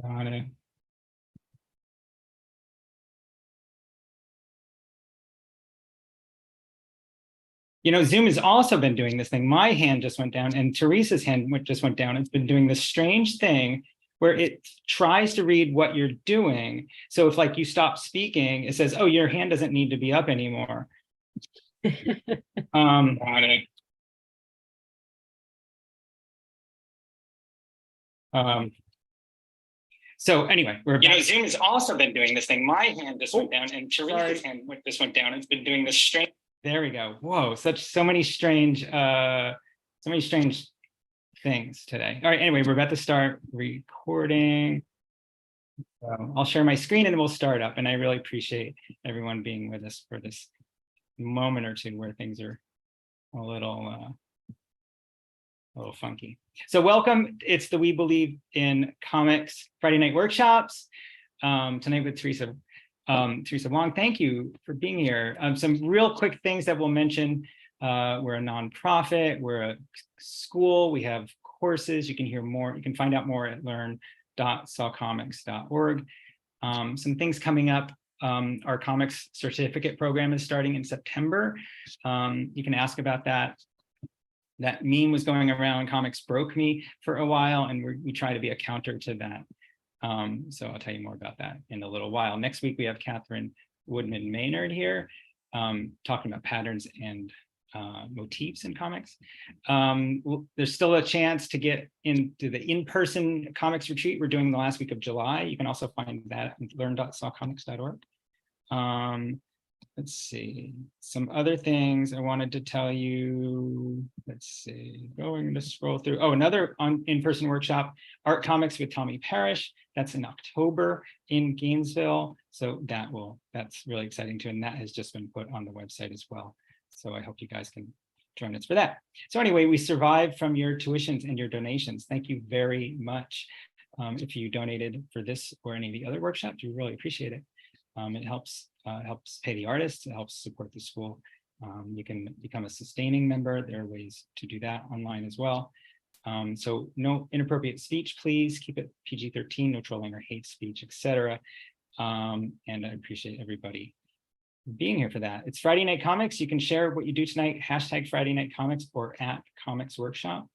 Got it. You know, Zoom has also been doing this thing. My hand just went down and Teresa's hand just went down. It's been doing this strange thing where it tries to read what you're doing. So if like you stop speaking, it says, oh, your hand doesn't need to be up anymore. Got it. So anyway, Zoom has also been doing this thing. My hand just went down and Teresa's hand just went down. It's been doing this strange. There we go. Whoa, so many strange things today. All right, anyway, we're about to start recording. I'll share my screen and then we'll start up. And I really appreciate everyone being with us for this moment or two where things are a little funky. So welcome. It's the We Believe in Comics Friday Night Workshops. Tonight with Teresa Wong. Thank you for being here. Some real quick things that we'll mention. We're a nonprofit, we're a school, we have courses. You can hear more, you can find out more at learn.sawcomics.org. Some things coming up. Our comics certificate program is starting in September. You can ask about that. That meme was going around, comics broke me for a while, and we try to be a counter to that. So I'll tell you more about that in a little while. Next week, we have Catherine Woodman Maynard here, talking about patterns and motifs in comics. There's still a chance to get into the in-person comics retreat we're doing the last week of July. You can also find that at learn.sawcomics.org. Let's see, some other things I wanted to tell you. Let's see, going to scroll through. Oh, another in-person workshop, Art Comics with Tommy Parrish. That's in October in Gainesville. So that's really exciting too. And that has just been put on the website as well. So I hope you guys can join us for that. So anyway, we survived from your tuitions and your donations. Thank you very much. If you donated for this or any of the other workshops, we really appreciate it. It helps pay the artists, it helps support the school. You can become a sustaining member. There are ways to do that online as well. So no inappropriate speech, please keep it PG-13, no trolling or hate speech, etc. And I appreciate everybody being here for that. It's Friday Night Comics. You can share what you do tonight, hashtag Friday Night Comics or at Comics Workshop.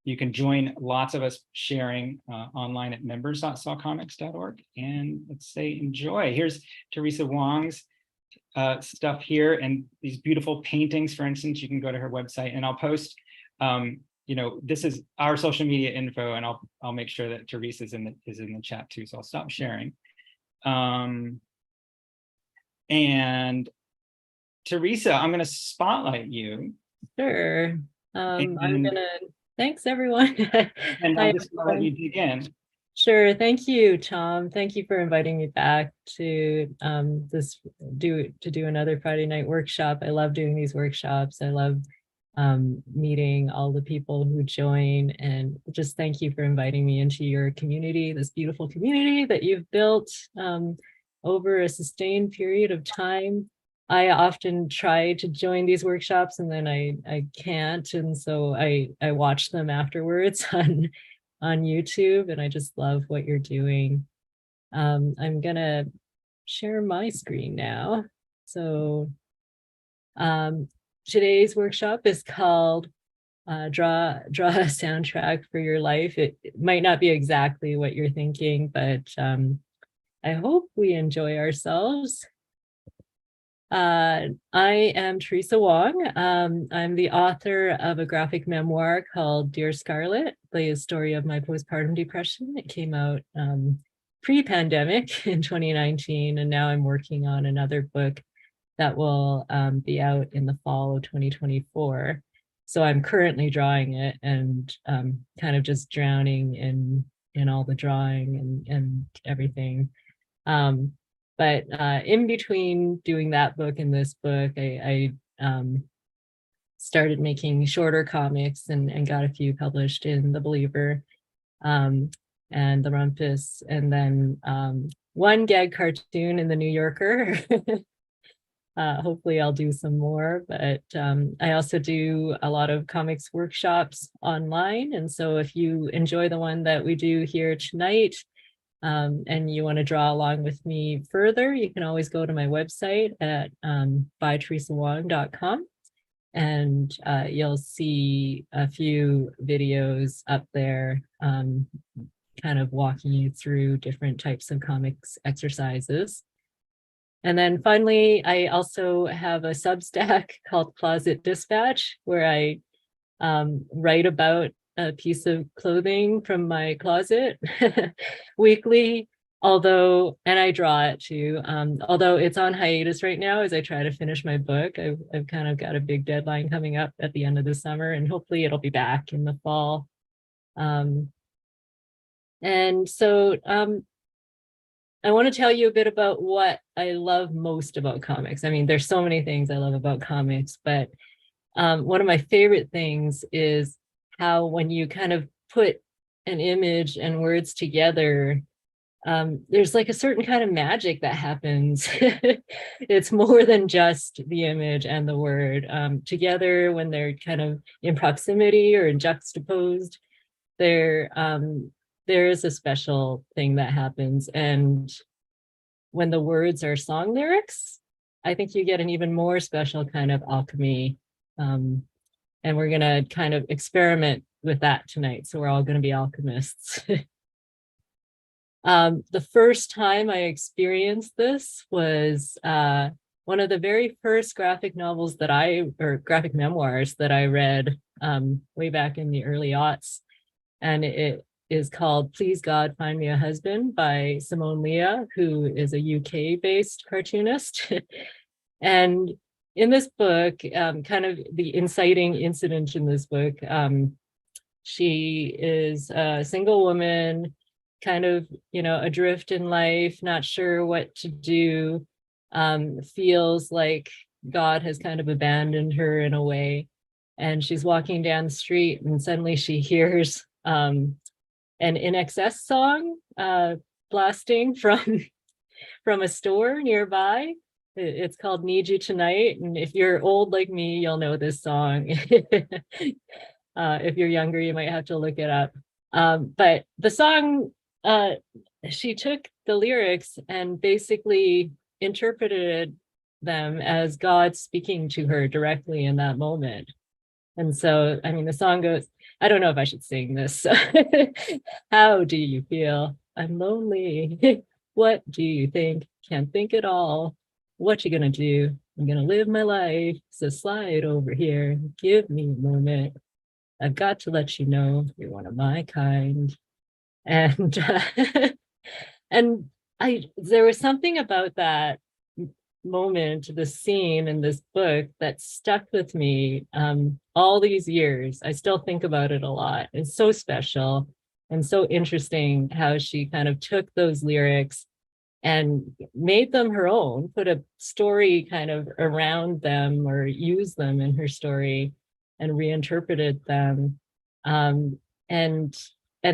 You can join lots of us sharing online at members.sawcomics.org. And let's say enjoy. Here's Teresa Wong's stuff here and these beautiful paintings. For instance, you can go to her website and I'll post, this is our social media info, and I'll make sure that Teresa is in the chat too. So I'll stop sharing. And Teresa, I'm going to spotlight you. Sure. Thanks, everyone. And I'm just going to let you dig in. Sure. Thank you, Tom. Thank you for inviting me back to do another Friday night workshop. I love doing these workshops. I love meeting all the people who join, and just thank you for inviting me into your community, this beautiful community that you've built over a sustained period of time. I often try to join these workshops and then I can't. And so I watch them afterwards on YouTube, and I just love what you're doing. I'm gonna share my screen now. So today's workshop is called Draw a Soundtrack for Your Life. It might not be exactly what you're thinking, but I hope we enjoy ourselves. I am Teresa Wong. I'm the author of a graphic memoir called Dear Scarlet, the story of my postpartum depression. It came out pre-pandemic in 2019, and now I'm working on another book that will be out in the fall of 2024. So I'm currently drawing it and kind of just drowning in all the drawing and everything. But in between doing that book and this book, I started making shorter comics and got a few published in The Believer and The Rumpus, and then one gag cartoon in The New Yorker. Hopefully I'll do some more, but I also do a lot of comics workshops online. And so if you enjoy the one that we do here tonight, and you want to draw along with me further, you can always go to my website at byteresawong.com, and you'll see a few videos up there kind of walking you through different types of comics exercises. And then finally, I also have a Substack called Closet Dispatch, where I write about a piece of clothing from my closet weekly, and I draw it too. Although it's on hiatus right now as I try to finish my book. I've kind of got a big deadline coming up at the end of the summer, and hopefully it'll be back in the fall. And so I want to tell you a bit about what I love most about comics. I mean, there's so many things I love about comics, but one of my favorite things is how when you kind of put an image and words together, there's like a certain kind of magic that happens. It's more than just the image and the word. Together, when they're kind of in proximity or juxtaposed, there is a special thing that happens. And when the words are song lyrics, I think you get an even more special kind of alchemy. And we're going to kind of experiment with that tonight. So we're all going to be alchemists. The first time I experienced this was one of the very first graphic memoirs that I read way back in the early aughts. And it is called Please God, Find Me a Husband by Simone Leah, who is a UK-based cartoonist. And in this book, kind of the inciting incident in this book, she is a single woman, kind of, adrift in life, not sure what to do, feels like God has kind of abandoned her in a way. And she's walking down the street and suddenly she hears an In Excess song blasting from a store nearby. It's called Need You Tonight. And if you're old like me, you'll know this song. If you're younger, you might have to look it up. But the song, she took the lyrics and basically interpreted them as God speaking to her directly in that moment. And so, I mean, the song goes, I don't know if I should sing this. How do you feel? I'm lonely. What do you think? Can't think at all. What you gonna do? I'm gonna live my life. So slide over here. Give me a moment. I've got to let you know you're one of my kind. And and there was something about that moment, the scene in this book that stuck with me all these years. I still think about it a lot. It's so special and so interesting how she kind of took those lyrics and made them her own, put a story kind of around them or used them in her story and reinterpreted them. And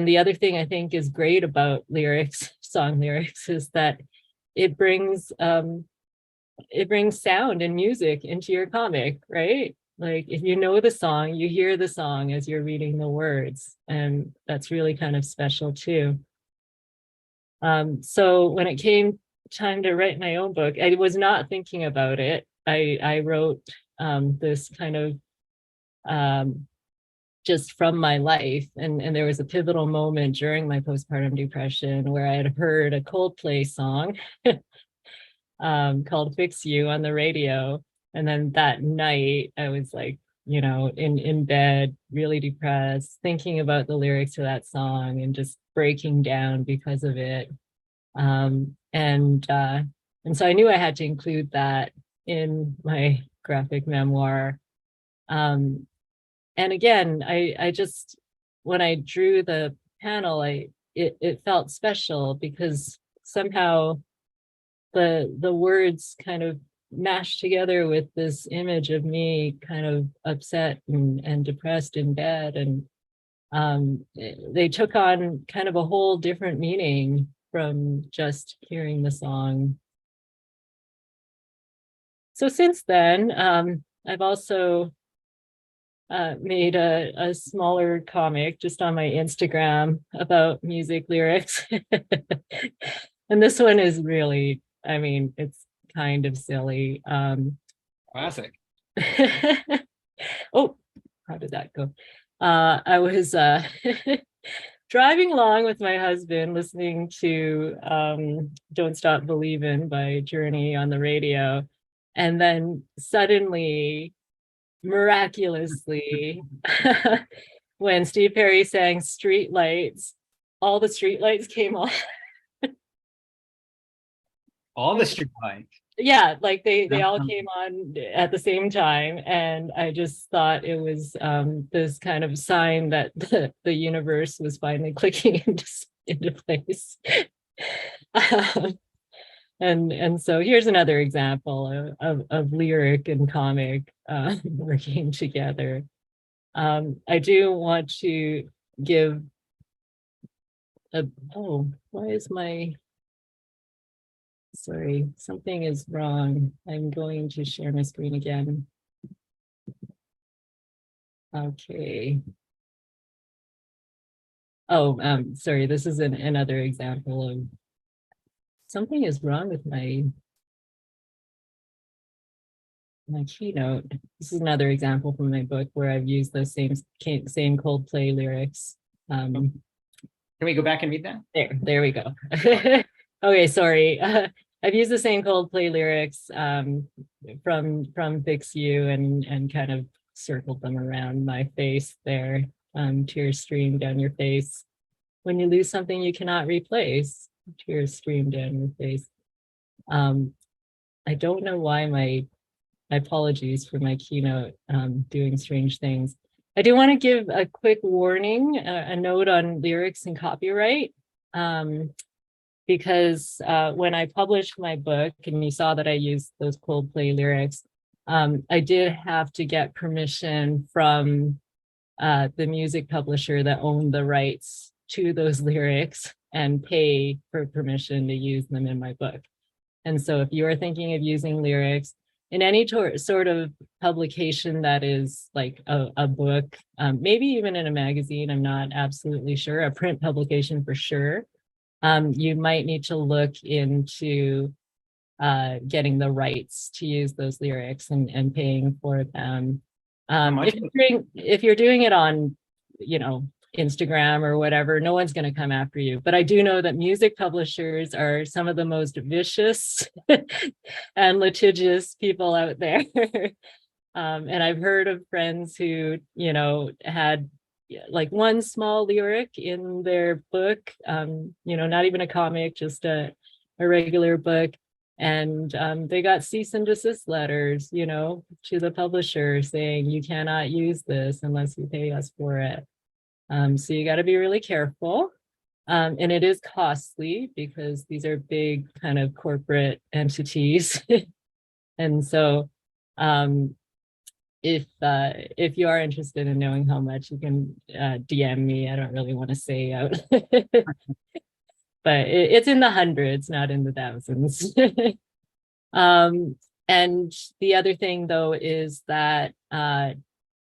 the other thing I think is great about lyrics, song lyrics, is that it brings sound and music into your comic, right? Like if you know the song, you hear the song as you're reading the words, and that's really kind of special too. So when it came time to write my own book, I was not thinking about it. I wrote this kind of just from my life. And there was a pivotal moment during my postpartum depression where I had heard a Coldplay song called Fix You on the radio. And then that night I was like, in bed, really depressed, thinking about the lyrics to that song and just breaking down because of it. And so I knew I had to include that in my graphic memoir. And again, I just, when I drew the panel, it felt special because somehow the words kind of mashed together with this image of me kind of upset and depressed in bed. And they took on kind of a whole different meaning from just hearing the song. So since then, I've also made a smaller comic just on my Instagram about music lyrics. And this one is really, I mean, it's kind of silly. Classic. Oh, how did that go? I was driving along with my husband listening to Don't Stop Believin' by Journey on the radio. And then suddenly, miraculously, when Steve Perry sang Street Lights, all the street lights came on. All the street lights. Yeah, like they all came on at the same time, and I just thought it was this kind of sign that the universe was finally clicking into place. And so here's another example of lyric and comic working together. I do want to give a, oh, why is my, sorry, something is wrong. I'm going to share my screen again. Okay. Oh, sorry, this is another example of something is wrong with my keynote. This is another example from my book where I've used those same Coldplay lyrics. Can we go back and read that? There we go. Okay, sorry. I've used the same Coldplay lyrics from Fix You and kind of circled them around my face there. Tears stream down your face. When you lose something you cannot replace, tears stream down your face. I don't know why my apologies for my keynote doing strange things. I do want to give a quick warning, a note on lyrics and copyright, because when I published my book and you saw that I used those Coldplay lyrics, I did have to get permission from the music publisher that owned the rights to those lyrics and pay for permission to use them in my book. And so if you are thinking of using lyrics in any sort of publication that is like a book, maybe even in a magazine, I'm not absolutely sure, a print publication for sure, you might need to look into getting the rights to use those lyrics and paying for them. If you're doing it on, you know, Instagram or whatever, no one's going to come after you. But I do know that music publishers are some of the most vicious and litigious people out there. And I've heard of friends who, you know, had like one small lyric in their book, you know, not even a comic, just a regular book. And they got cease and desist letters, you know, to the publisher saying, you cannot use this unless you pay us for it. So you got to be really careful. And it is costly because these are big kind of corporate entities. And so if you are interested in knowing how much, you can DM me. I don't really want to say out. But it's in the hundreds, not in the thousands. And the other thing, though, is that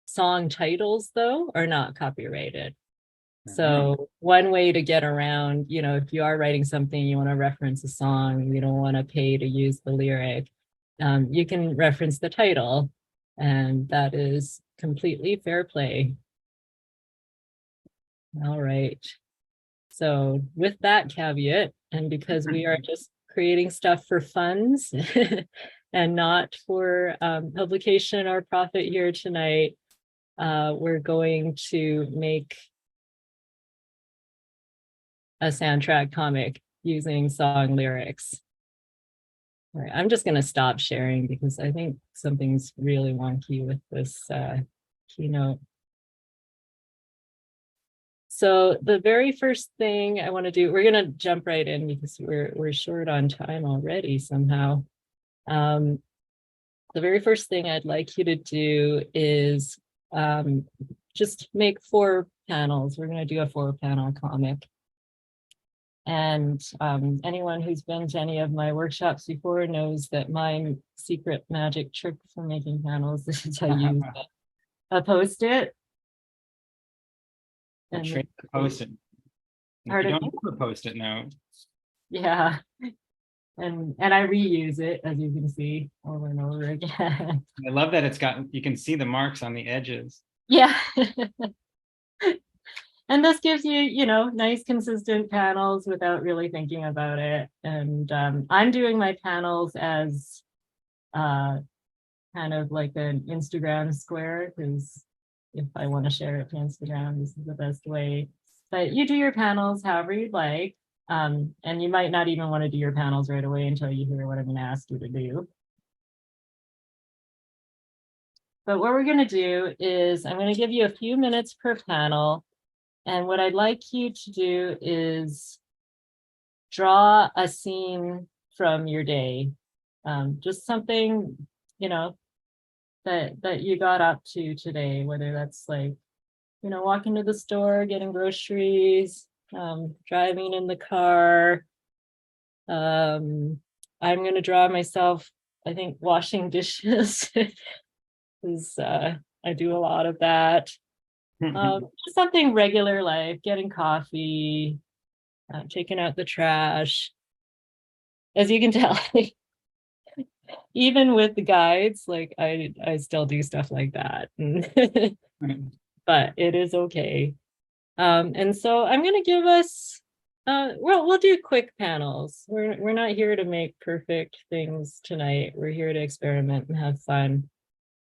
song titles, though, are not copyrighted. So one way to get around, you know, if you are writing something, you want to reference a song, you don't want to pay to use the lyric, you can reference the title, and that is completely fair play. All right. So with that caveat, and because we are just creating stuff for funds and not for publication or profit here tonight, we're going to make a soundtrack comic using song lyrics. All right, I'm just going to stop sharing because I think something's really wonky with this keynote. So the very first thing I want to do, we're going to jump right in because we're short on time already somehow. The very first thing I'd like you to do is just make 4 panels. We're going to do a 4-panel comic. And anyone who's been to any of my workshops before knows that my secret magic trick for making panels is I use a Post-it. A And trick to Post-it. If you pardon don't me? have a Post-it note. Yeah. And I reuse it, as you can see, over and over again. I love that it's got, you can see the marks on the edges. Yeah. And this gives you, you know, nice consistent panels without really thinking about it. And I'm doing my panels as kind of like an Instagram square, because if I want to share it to Instagram, this is the best way. But you do your panels however you'd like. And you might not even want to do your panels right away until you hear what I'm going to ask you to do. But what we're going to do is I'm going to give you a few minutes per panel. And what I'd like you to do is draw a scene from your day. Just something, you know, that you got up to today, whether that's like, you know, walking to the store, getting groceries, driving in the car. I'm going to draw myself, I think, washing dishes, because I do a lot of that. Just something regular, like getting coffee, taking out the trash. As you can tell, even with the guides, like I still do stuff like that. But it is okay. And so I'm going to give us, we'll do quick panels. We're not here to make perfect things tonight. We're here to experiment and have fun.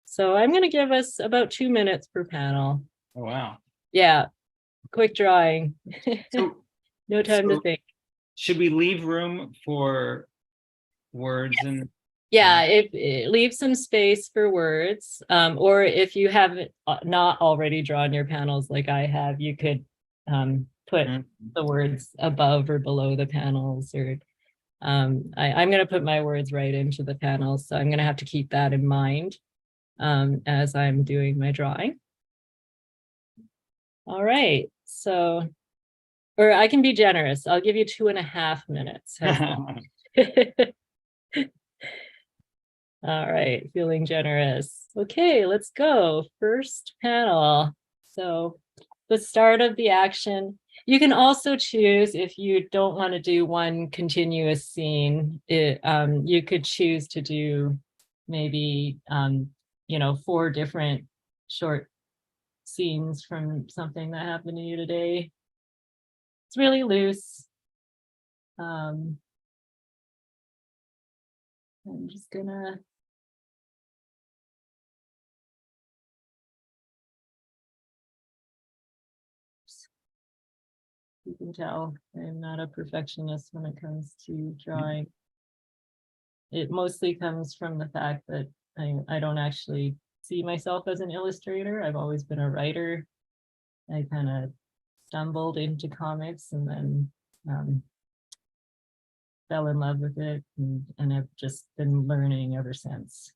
So I'm going to give us about 2 minutes per panel. Oh, wow. Yeah, quick drawing. So, No time to think. should we leave room for words? Yes. And yeah, it leaves some space for words, or if you haven't not already drawn your panels like I have, you could put the words above or below the panels, or I'm going to put my words right into the panels, so I'm going to have to keep that in mind as I'm doing my drawing. All right, so, or I can be generous. I'll give you 2.5 minutes. All right, feeling generous. Okay, let's go. First panel. So the start of the action. You can also choose, if you don't want to do one continuous scene, you could choose to do maybe, you know, 4 different short scenes from something that happened to you today. It's really loose. I'm just gonna you can tell I'm not a perfectionist when it comes to drawing. It mostly comes from the fact that I don't actually see myself as an illustrator. I've always been a writer. I kind of stumbled into comics and then fell in love with it, and I've just been learning ever since.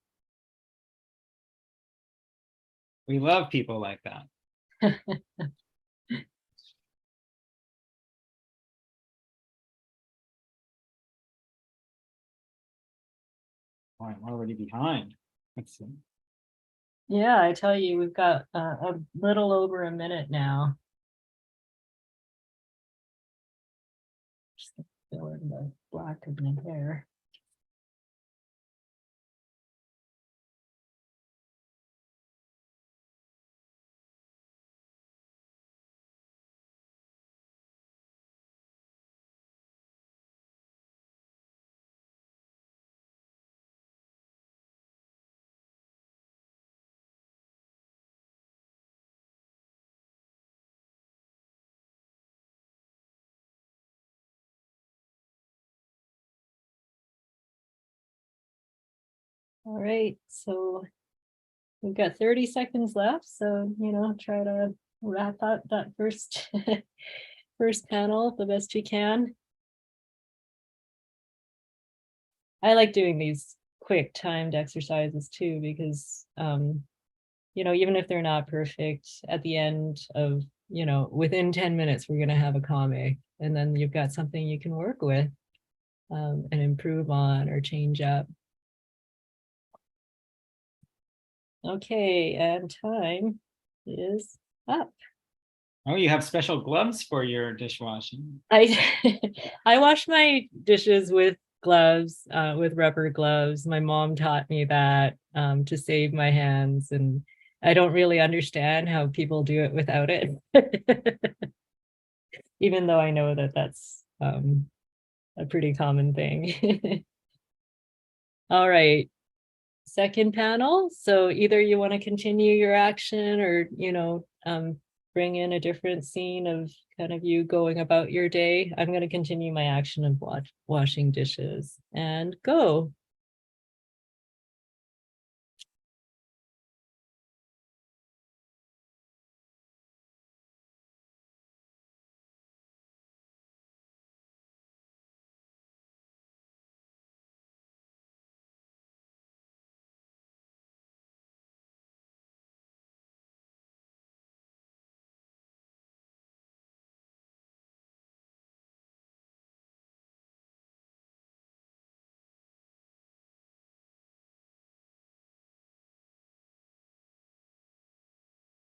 We love people like that. Oh, I'm already behind. Let's see. Yeah, I tell you, we've got a little over a minute now. Just fill in the black of my hair. All right, so we've got 30 seconds left, so, you know, try to wrap up that first first panel the best you can. I like doing these quick timed exercises too, because you know, even if they're not perfect, at the end of you know, within 10 minutes, we're going to have a comic. And then you've got something you can work with and improve on or change up. Okay, and time is up. Oh, you have special gloves for your dishwashing. I I wash my dishes with gloves, with rubber gloves. My mom taught me that to save my hands, and I don't really understand how people do it without it. Even though I know that that's a pretty common thing. All right, second panel. So either you want to continue your action or, you know, bring in a different scene of kind of you going about your day. I'm going to continue my action of washing dishes and go.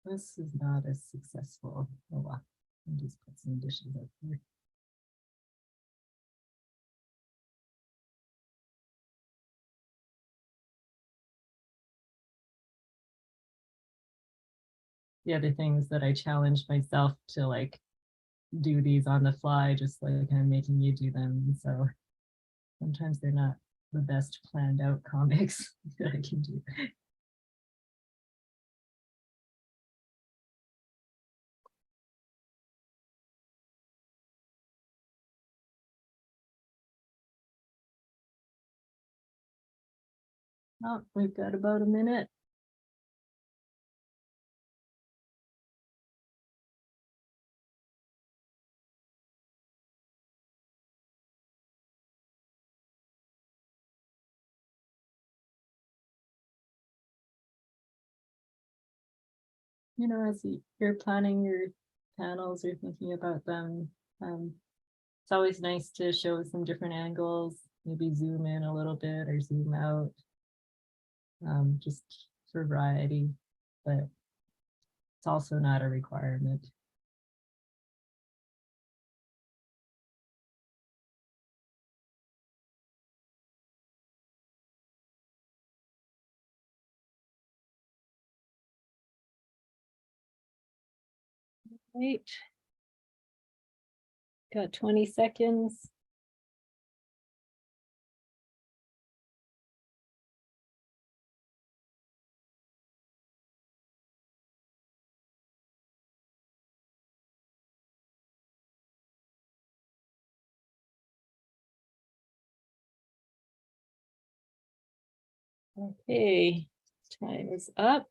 This is not as successful. Oh, wow. I'll just put some dishes up here. The other thing is that I challenged myself to like do these on the fly, just like I'm making you do them. So sometimes they're not the best planned out comics that I can do. Oh, we've got about a minute. You know, as you're planning your panels or thinking about them, it's always nice to show some different angles, maybe zoom in a little bit or zoom out, just for variety, but it's also not a requirement. Right, got 20 seconds. Okay, time is up.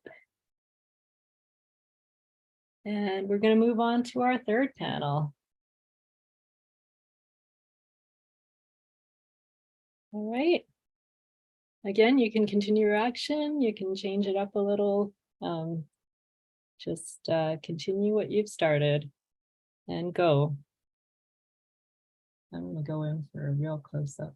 And we're going to move on to our third panel. All right. Again, you can continue your action. You can change it up a little. Just continue what you've started and go. I'm going to go in for a real close up.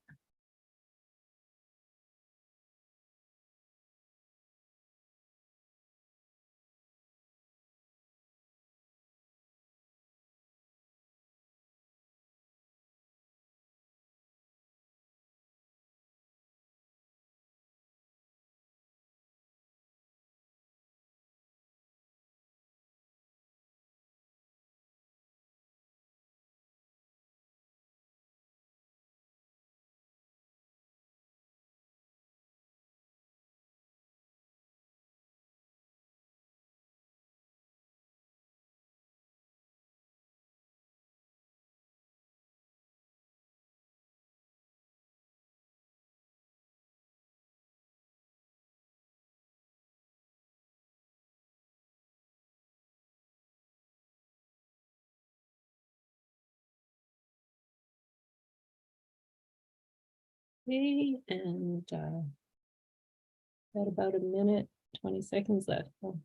Okay, and got about a minute, 20 seconds left. Oh,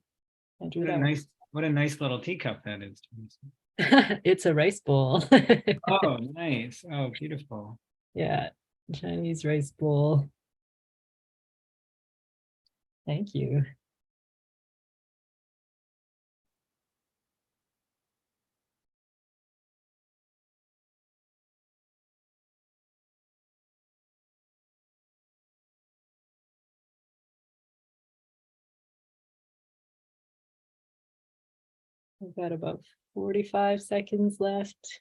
I drew that Nice, What a nice little teacup that is. It's a rice bowl. Oh, nice. Oh, beautiful. Yeah, Chinese rice bowl. Thank you. I've got about 45 seconds left.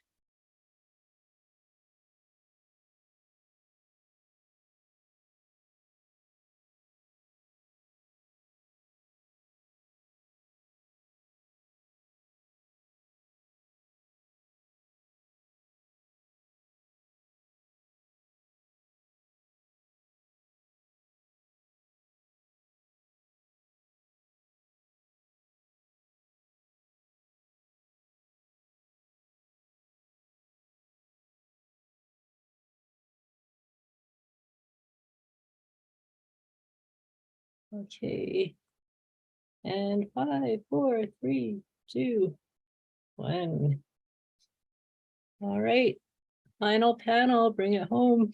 Okay. And 5, 4, 3, 2, 1. All right. Final panel, bring it home.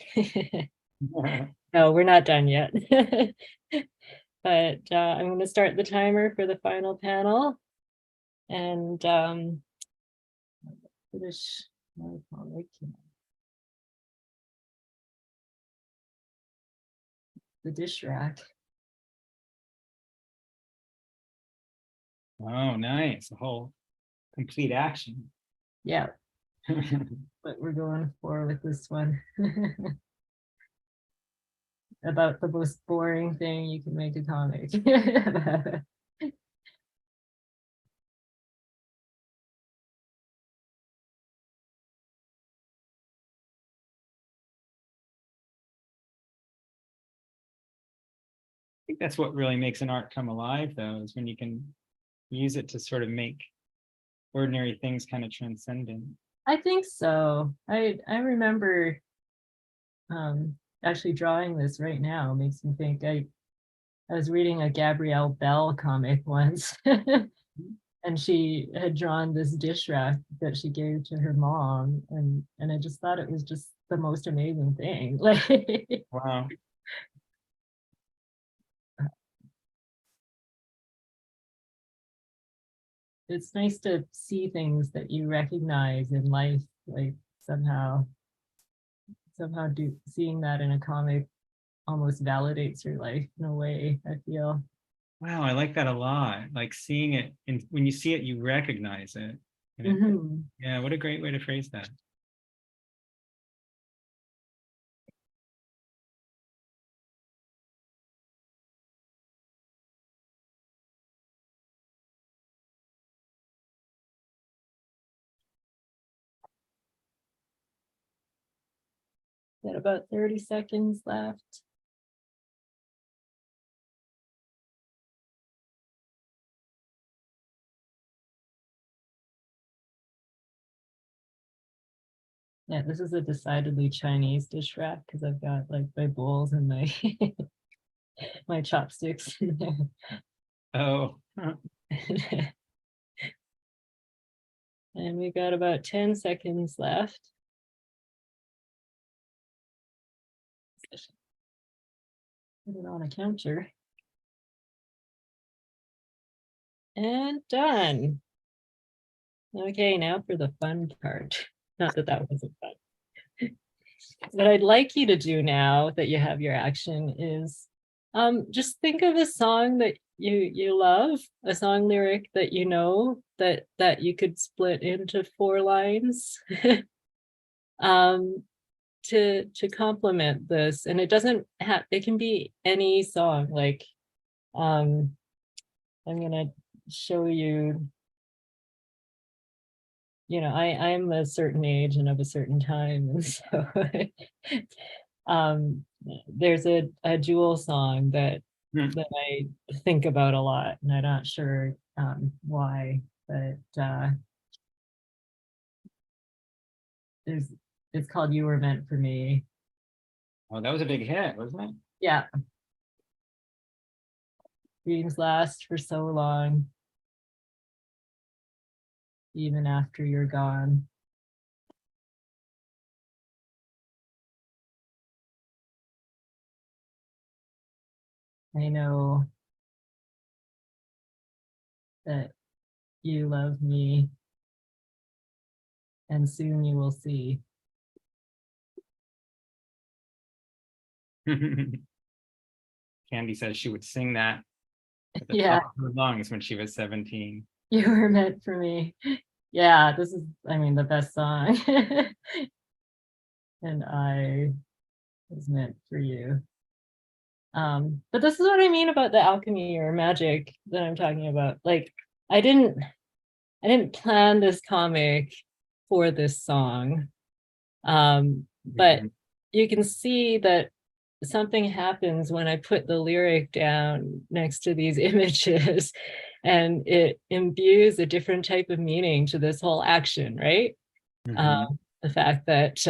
No, we're not done yet. But I'm going to start the timer for the final panel. And finish my comic. The dish rack. Oh, nice. A whole complete action. Yeah, what we're going for with this one. About the most boring thing you can make a comic. I think that's what really makes an art come alive, though, is when you can use it to sort of make ordinary things kind of transcendent. I think so. I remember actually drawing this right now makes me think I was reading a Gabrielle Bell comic once. And she had drawn this dish rack that she gave to her mom, and I just thought it was just the most amazing thing. Like, Wow. it's nice to see things that you recognize in life, like somehow seeing that in a comic almost validates your life in a way, I feel. Wow, I like that a lot. Like seeing it, and when you see it, you recognize it. And yeah, what a great way to phrase that. Got about 30 seconds left. Yeah, this is a decidedly Chinese dish rack because I've got like my bowls and my my chopsticks in there. Oh, And we got about 10 seconds left. Put it on a counter. And done. Okay, now for the fun part. Not that that wasn't fun. What I'd like you to do now that you have your action is just think of a song that you love, a song lyric that you know that you could split into 4 lines to complement this. And it doesn't have, it can be any song. Like I'm gonna show you, you know, I'm a certain age and of a certain time, and so there's a Jewel song that I think about a lot, and I'm not sure why, but there's it's called "You Were Meant for Me." oh, that was a big hit, wasn't it? Yeah. Dreams last for so long. even after you're gone. I know that you love me, and soon you will see. Candy says she would sing that at the Yeah, top of her lungs when she was 17. you were meant for me. Yeah, this is, I mean, the best song. And I was meant for you. But this is what I mean about the alchemy or magic that I'm talking about. Like, I didn't plan this comic for this song. But Mhm. you can see that something happens when I put the lyric down next to these images, and it imbues a different type of meaning to this whole action, right? Mhm. The fact that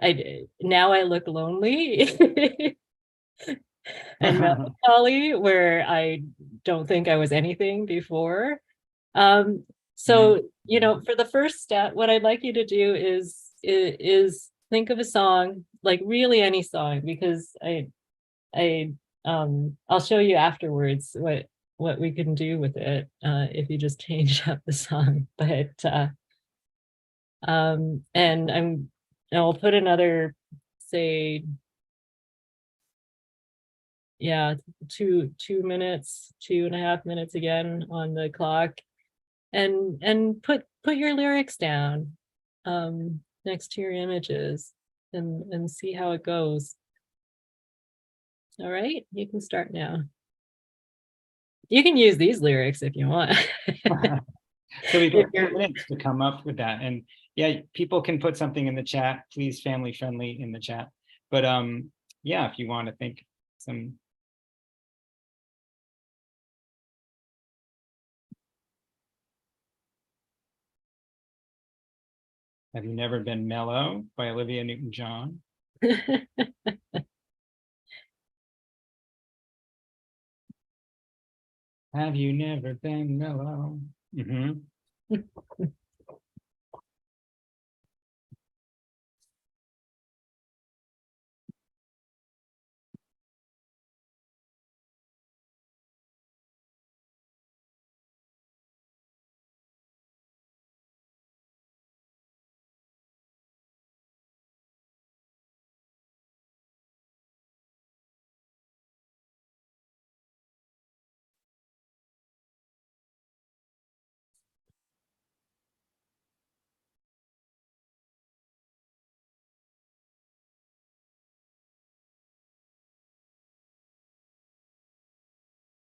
I look lonely and melancholy, where I don't think I was anything before. Um, so, you know, for the first step, what I'd like you to do is think of a song, like really any song, because I'll show you afterwards what we can do with it if you just change up the song. But and I'll put another, say, yeah, 2 minutes, 2.5 minutes again on the clock, and put your lyrics down next to your images, and see how it goes. All right, you can start now. You can use these lyrics if you want. So we've If got you're 2 minutes to come up with that. And yeah, people can put something in the chat, please, family friendly in the chat. But yeah, if you want to think some. Have You Never Been Mellow by Olivia Newton-John. Have you never been mellow? Mhm.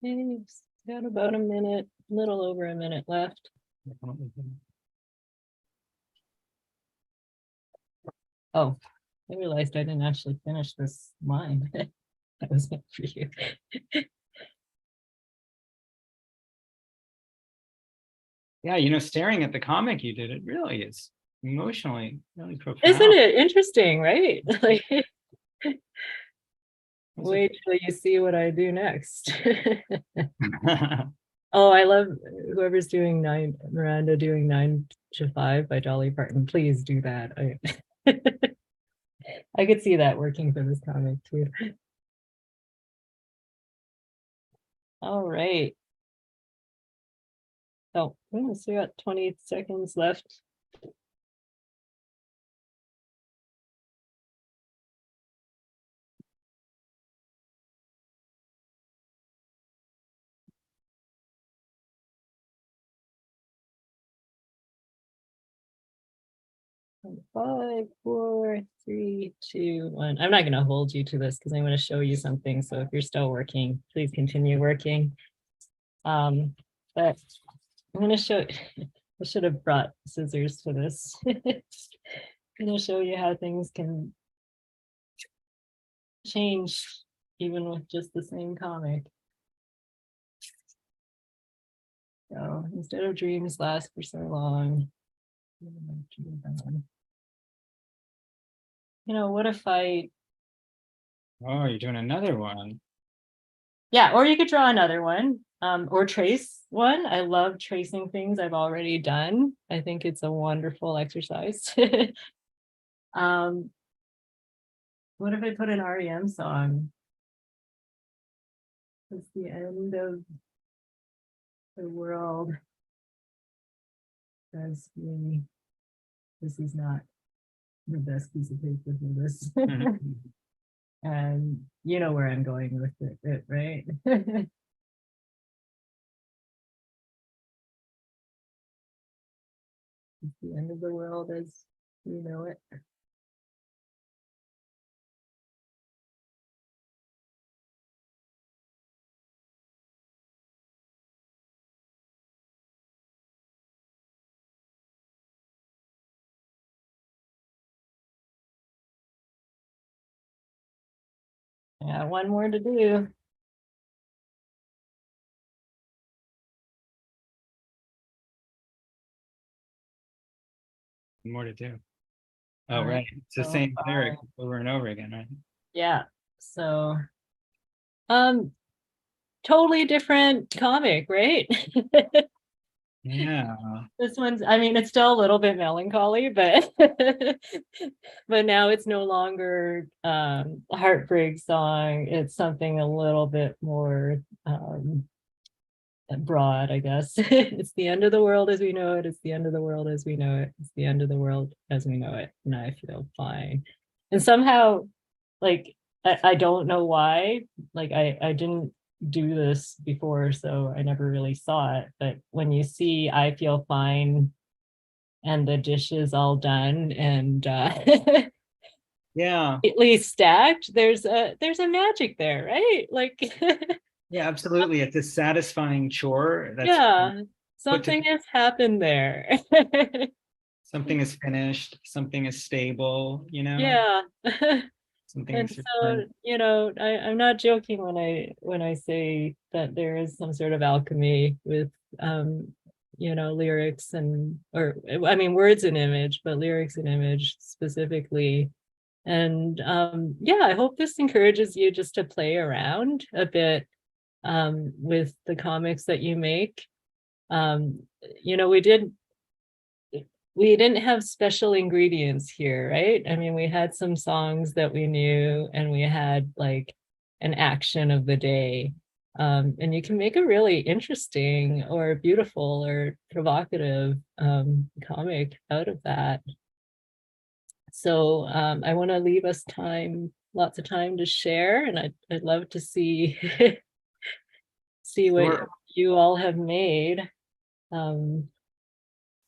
We've got about a minute, a little over a minute left. Oh, I realized I didn't actually finish this line. That was meant for you. Yeah, you know, staring at the comic you did, it really is emotionally really Isn't profound. it interesting, right? Like, Was it? wait till you see what I do next. Oh, I love whoever's doing Miranda doing 9 to 5 by Dolly Parton. Please do that. I could see that working for this comic too. All right. Oh, so we got 20 seconds left. Five, four, three, two, one. I'm not going to hold you to this because I want to show you something. So if you're still working, please continue working. But I'm going to show, I should have brought scissors for this. I'm going to show you how things can change even with just the same comic. So instead of dreams last for so long, you know, what if I, Oh, you're doing another one. Yeah, or you could draw another one, or trace one. I love tracing things I've already done. I think it's a wonderful exercise. What if I put an REM song? It's the end of the world as we. This is not the best piece of paper for this. And you know where I'm going with it right? It's the end of the world as we know it. Yeah, one more to do. More to do. Oh, All right, right. It's the so same lyric over and over again, right? yeah, so totally different comic, right? Yeah. This one's, I mean, it's still a little bit melancholy, but but now it's no longer a heartbreak song. It's something a little bit more broad, I guess. It's the end of the world as we know it. It's the end of the world as we know it. It's the end of the world as we know it. And I feel fine. And somehow, like, I don't know why, like I didn't do this before, so I never really saw it. But when you see I feel fine and the dishes all done and Yeah. neatly stacked, there's a magic there, right? Like Yeah, absolutely. It's a satisfying chore that's yeah, put to something has happened there. something is finished, something is stable, Yeah. something And is so, returned. I'm not joking when I say that there is some sort of alchemy with lyrics and or I mean words and image, but lyrics and image specifically. And yeah, I hope this encourages you just to play around a bit with the comics that you make. Um, you know, we didn't have special ingredients here, right? I mean, we had some songs that we knew and we had like an action of the day. And you can make a really interesting or beautiful or provocative comic out of that. So I want to leave us time, lots of time to share, and I'd love to see see what Sure. you all have made. Um,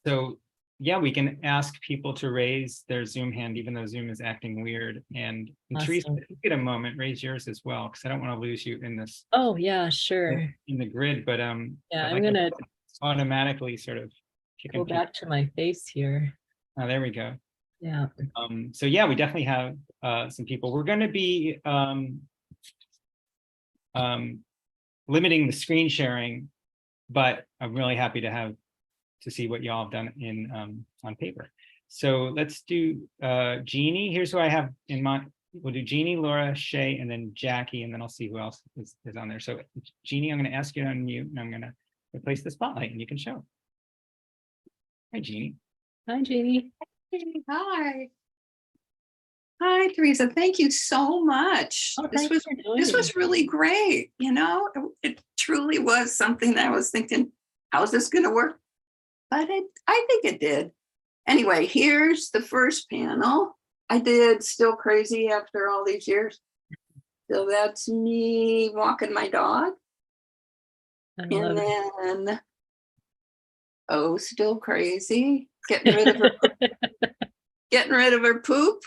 So yeah, we can ask people to raise their Zoom hand, even though Zoom is acting weird. And Teresa, awesome. if you get a moment, raise yours as well, because I don't want to lose you in this Oh yeah, sure. in the grid. But Yeah, I'm like I gonna said, it's automatically sort of go kicking people. back to my face here. Oh, there we go. Yeah. So yeah, we definitely have some people. We're going to be limiting the screen sharing, but I'm really happy to see what y'all have done in on paper. So let's do Jeannie. Here's who I have in mind. We'll do Jeannie, Laura, Shay, and then Jackie, and then I'll see who else is on there. So Jeannie, I'm going to ask you to unmute, and I'm going to replace the spotlight, and you can show. Hi, Jeannie. Hi, Jeannie. Hi. Hi, Teresa. Thank you so much. Oh, This thanks was for joining. this was really great. It truly was something that I was thinking, how is this going to work? But I think it did. Anyway, here's the first panel. I did Still Crazy after all these years. So that's me walking my dog. I And love it. then, oh, Still Crazy, getting rid of her poop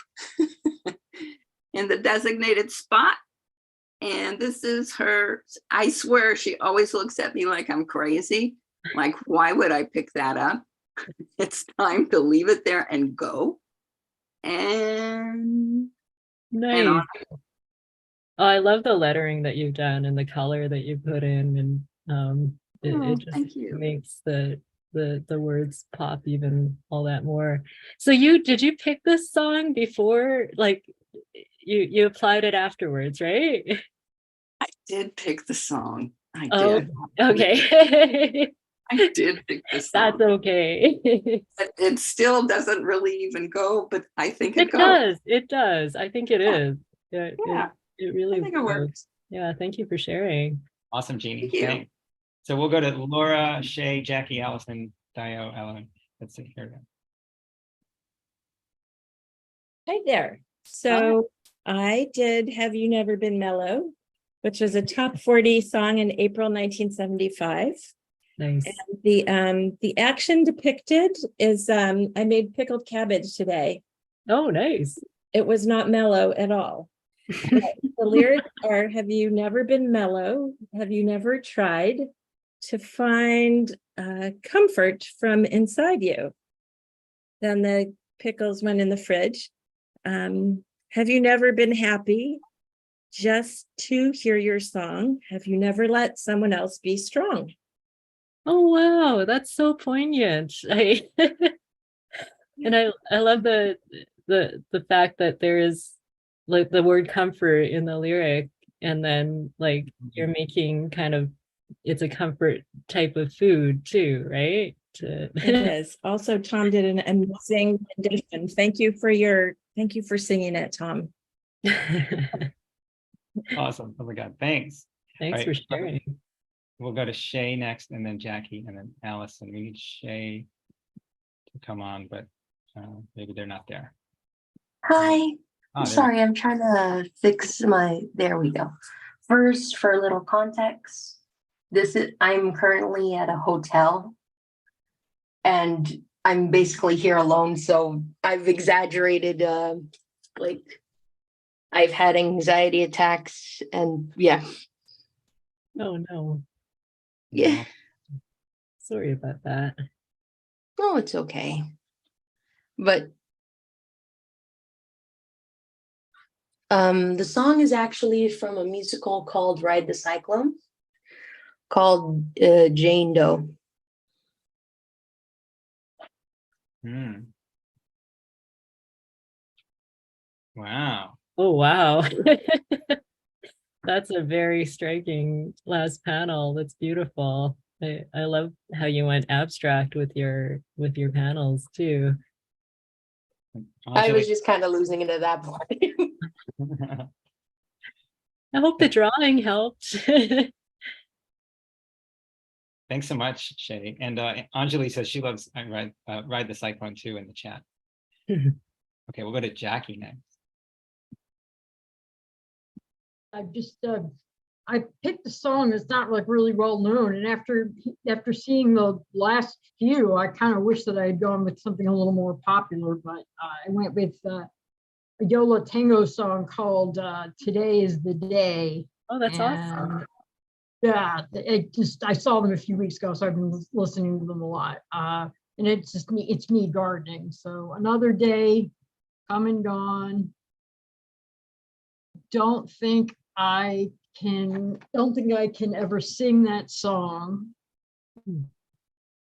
in the designated spot. And this is her. I swear she always looks at me like I'm crazy. Like, why would I pick that up? It's time to leave it there and go. And Nice. on. Oh, I love the lettering that you've done and the color that you put in, and it just Thank you. makes the words pop even all that more. So did you pick this song before, like you applied it afterwards, right? I did pick the song. I Oh, did. okay. I did pick the song. That's okay. But it still doesn't really even go, but I think it It goes. does. It does. I think it Yeah. is. Yeah, Yeah, it I really think it goes. works. Yeah, thank you for sharing. Awesome, Jeannie. Thank you. Thanks. So we'll go to Laura, Shay, Jackie, Allison, Dio, Ellen. Let's see, here we go. Hi there. So I did Have You Never Been Mellow, which was a top 40 song in April 1975. Nice. And the action depicted is I made pickled cabbage today. Oh, nice. It was not mellow at all. But the lyrics are, have you never been mellow? Have you never tried to find comfort from inside you? Then the pickles went in the fridge. Have you never been happy just to hear your song? Have you never let someone else be strong? Oh, wow. That's so poignant. And I love the fact that there is like the word comfort in the lyric, and then like you're making kind of, it's a comfort type of food too, right? It is. Also, Tom did an amazing rendition. Thank you for singing it, Tom. Awesome. Oh my God, thanks. Thanks All for right, sharing. we'll go to Shay next, and then Jackie, and then Allison. We need Shay to come on, but maybe they're not there. Hi. Oh, there Sorry, I'm trying to fix there we go. First, for a little context, I'm currently at a hotel and I'm basically here alone. So I've exaggerated, like I've had anxiety attacks and yeah. Oh no. Yeah. Sorry about that. Oh, it's okay. But the song is actually from a musical called Ride the Cyclone, called Jane Doe. Hmm. Wow. Oh, wow. That's a very striking last panel. That's beautiful. I love how you went abstract with your panels too. I was just kind of losing it at that point. I hope the drawing helped. Thanks so much, Shay. And Anjali says she loves Ride the Cyclone too in the chat. Okay, we'll go to Jackie next. I picked a song that's not like really well known, and after seeing the last few, I kind of wish that I had gone with something a little more popular, but I went with a Yola Tango song called Today is the Day. Oh, that's awesome. Yeah, I saw them a few weeks ago, so I've been listening to them a lot. And it's me gardening. So another day, come and gone. Don't think I can ever sing that song.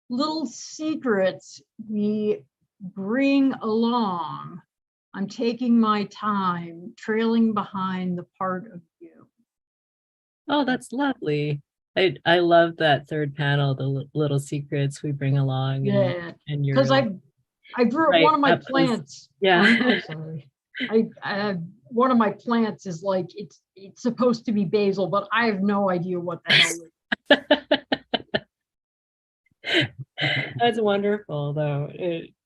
Little secrets we bring along. I'm taking my time, trailing behind the part of you. Oh, that's lovely. I love that third panel, the little secrets we bring along. Yeah, and you're because I grew up, right one of my up close. plants. Yeah. I'm sorry. I one of my plants is like it's supposed to be basil, but I have no idea what the hell it is. That's wonderful though.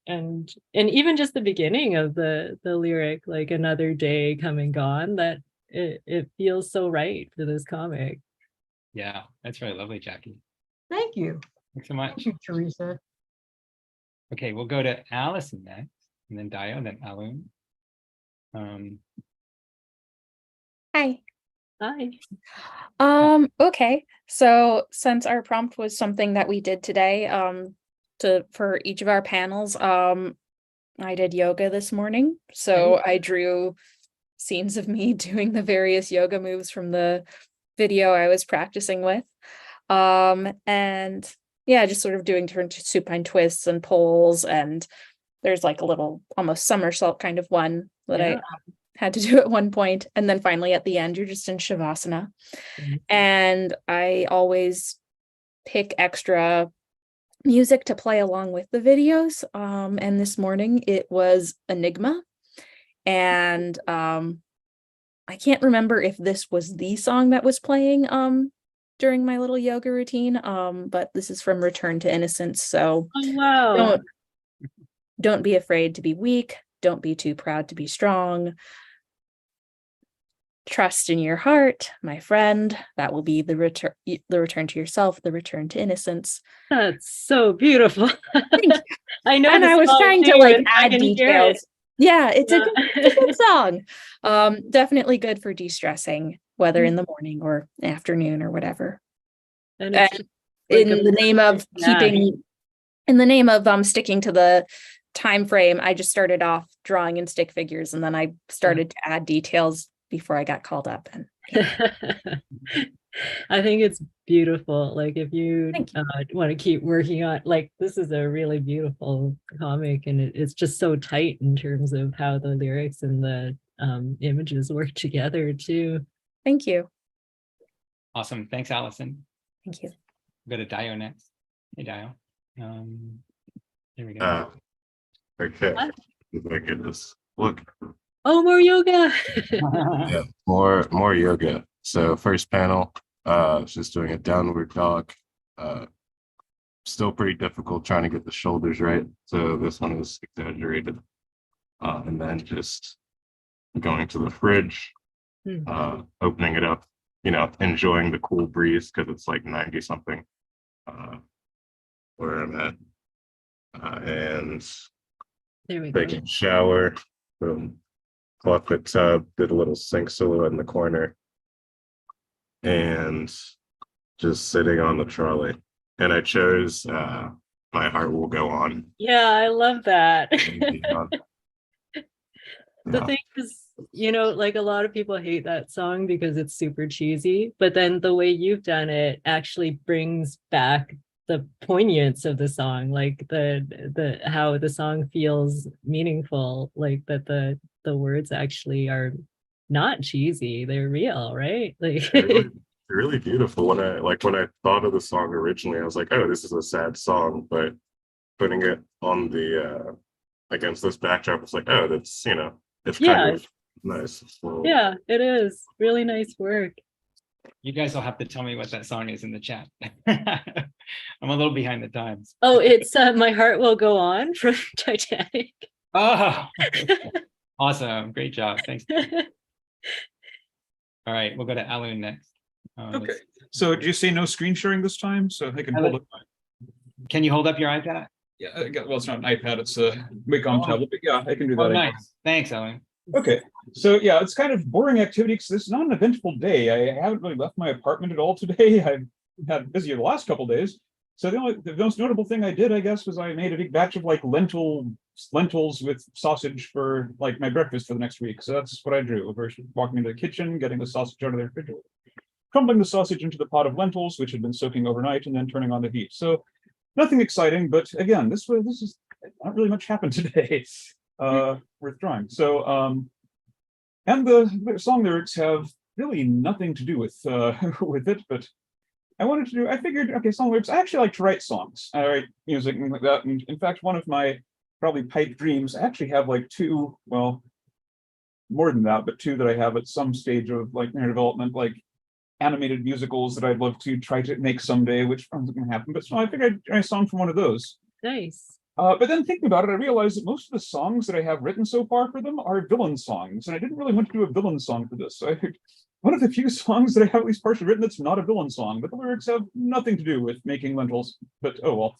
And even just the beginning of the lyric, like another day come and gone, that it feels so right for this comic. Yeah, that's really lovely, Jackie. Thank you. Thanks so much. Thank you, Teresa. Okay, we'll go to Allison next, and then Dio, then Alun. Hi. Hi. Okay. So since our prompt was something that we did today, for each of our panels, I did yoga this morning. So I drew scenes of me doing the various yoga moves from the video I was practicing with. And yeah, just sort of doing different supine twists and pulls, and there's like a little almost somersault kind of one that I had to do at one point, and then finally at the end, you're just in Shavasana. And I always pick extra music to play along with the videos. And this morning it was Enigma. And I can't remember if this was the song that was playing during my little yoga routine. But this is from Return to Innocence. So Oh, wow. don't be afraid to be weak. Don't be too proud to be strong. Trust in your heart, my friend. That will be the return to yourself, the return to innocence. That's so beautiful. I know. And the I was song trying to too, like and I add can hear details. it. Yeah, it's Yeah. a good song. Definitely good for de-stressing, whether in the morning or afternoon or whatever. And it's And just like in the name of sticking to the time frame, I just started off drawing in stick figures, and then I started to add details before I got called up. And I think it's beautiful. Like if you Thank you. want to keep working on, like, this is a really beautiful comic, and it's just so tight in terms of how the lyrics and the images work together too. thank you. Awesome. Thanks, Allison. Thank you. We'll go to Dio next. Hey, Dio. There we go. Okay. My goodness. Look. Oh, more yoga. Yeah, more yoga. So first panel, just doing a downward dog. Still pretty difficult trying to get the shoulders right. So this one is exaggerated. And then just going to the fridge, opening it up, enjoying the cool breeze because it's like 90 something where I'm at. And There we go. taking a shower, boom, clawfoot tub, did a little sink silhouette in the corner, and just sitting on the trolley. And I chose My Heart Will Go On. Yeah, I love that. Yeah. The thing is, like a lot of people hate that song because it's super cheesy, but then the way you've done it actually brings back the poignance of the song, like the how the song feels meaningful, like that the words actually are not cheesy, they're real, right? Like really beautiful. When I thought of the song originally, I was like, oh, this is a sad song, but putting it on the against this backdrop, it's like, oh, that's it's kind of nice. Yeah, it is really nice work. You guys will have to tell me what that song is in the chat. I'm a little behind the times. Oh, it's My Heart Will Go On from Titanic. Oh, awesome. Great job. Thanks. All right, we'll go to Alan next. Okay. So did you say no screen sharing this time? So I can hold up. Can you hold up your iPad? Yeah, well, it's not an iPad, it's a Wacom tablet, but yeah, I can do that. Oh, nice. Thanks, Alan. Okay, so yeah, it's kind of boring activity because this is not an eventful day. I haven't really left my apartment at all today. I've had busy the last couple of days. So the most notable thing I did, I guess, was I made a big batch of like lentils with sausage for like my breakfast for the next week. So that's what I drew. First, walking into the kitchen, getting the sausage out of the refrigerator, crumbling the sausage into the pot of lentils, which had been soaking overnight, and then turning on the heat. So nothing exciting, but again, this is not really much happened today. Worth drawing. So and the song lyrics have really nothing to do with with it, but I figured, okay, song lyrics, I actually like to write songs. I write music and like that. And in fact, one of my probably pipe dreams, I actually have like two, well, more than that, but two that I have at some stage of like their development, like animated musicals that I'd love to try to make someday, which isn't going to happen. But so I figured I'd write a song from one of those. Nice. But then thinking about it, I realized that most of the songs that I have written so far for them are villain songs, and I didn't really want to do a villain song for this. So I picked one of the few songs that I have at least partially written that's not a villain song, but the lyrics have nothing to do with making lentils. But oh well.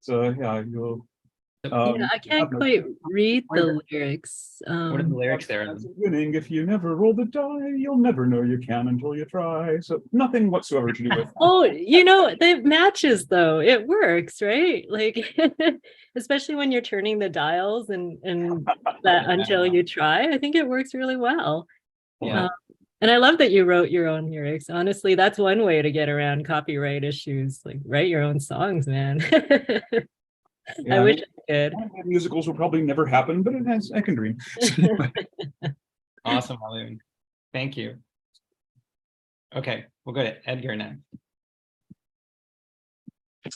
So yeah, you'll. Yeah, I can't quite read the lyrics. What are the lyrics there? Winning, if you never roll the die, you'll never know you can until you try. So nothing whatsoever to do with. Oh, the matches though, it works, right? Like, especially when you're turning the dials and that until you try, I think it works really well. Yeah. And I love that you wrote your own lyrics. Honestly, that's one way to get around copyright issues. Like, write your own songs, man. Yeah, I wish I could. Musicals will probably never happen, but I can dream. Awesome, Marlene. Thank you. Okay, we'll go to Edgar next.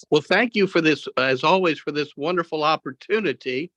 Well, thank you for this, as always, for this wonderful opportunity.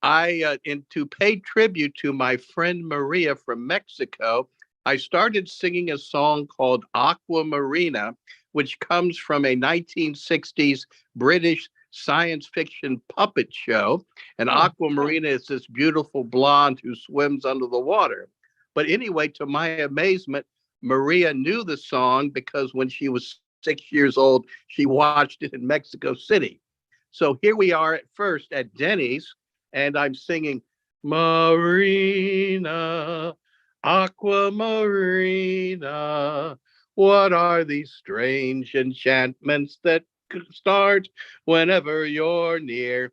And to pay tribute to my friend Maria from Mexico, I started singing a song called Aqua Marina, which comes from a 1960s British science fiction puppet show. And Aqua Marina is this beautiful blonde who swims under the water. But anyway, to my amazement, Maria knew the song because when she was 6 years old, she watched it in Mexico City. So here we are at first at Denny's, and I'm singing Marina, Aqua Marina. What are these strange enchantments that start whenever you're near?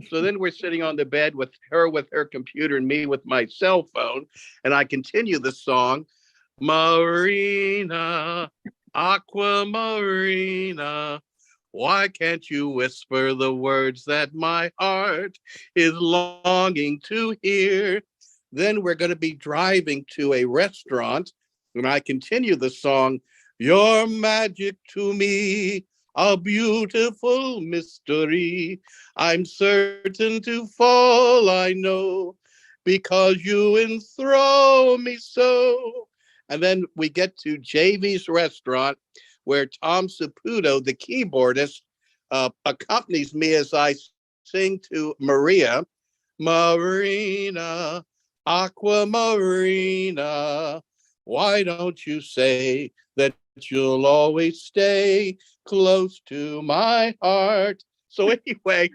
So then we're sitting on the bed with her computer and me with my cell phone, and I continue the song, Marina, Aqua Marina. Why can't you whisper the words that my heart is longing to hear? Then we're going to be driving to a restaurant, and I continue the song, Your magic to me, a beautiful mystery. I'm certain to fall, I know, because you enthrall me so. And then we get to JV's restaurant, where Tom Saputo, the keyboardist, accompanies me as I sing to Maria, Marina, Aqua Marina. Why don't you say that you'll always stay close to my heart? So anyway,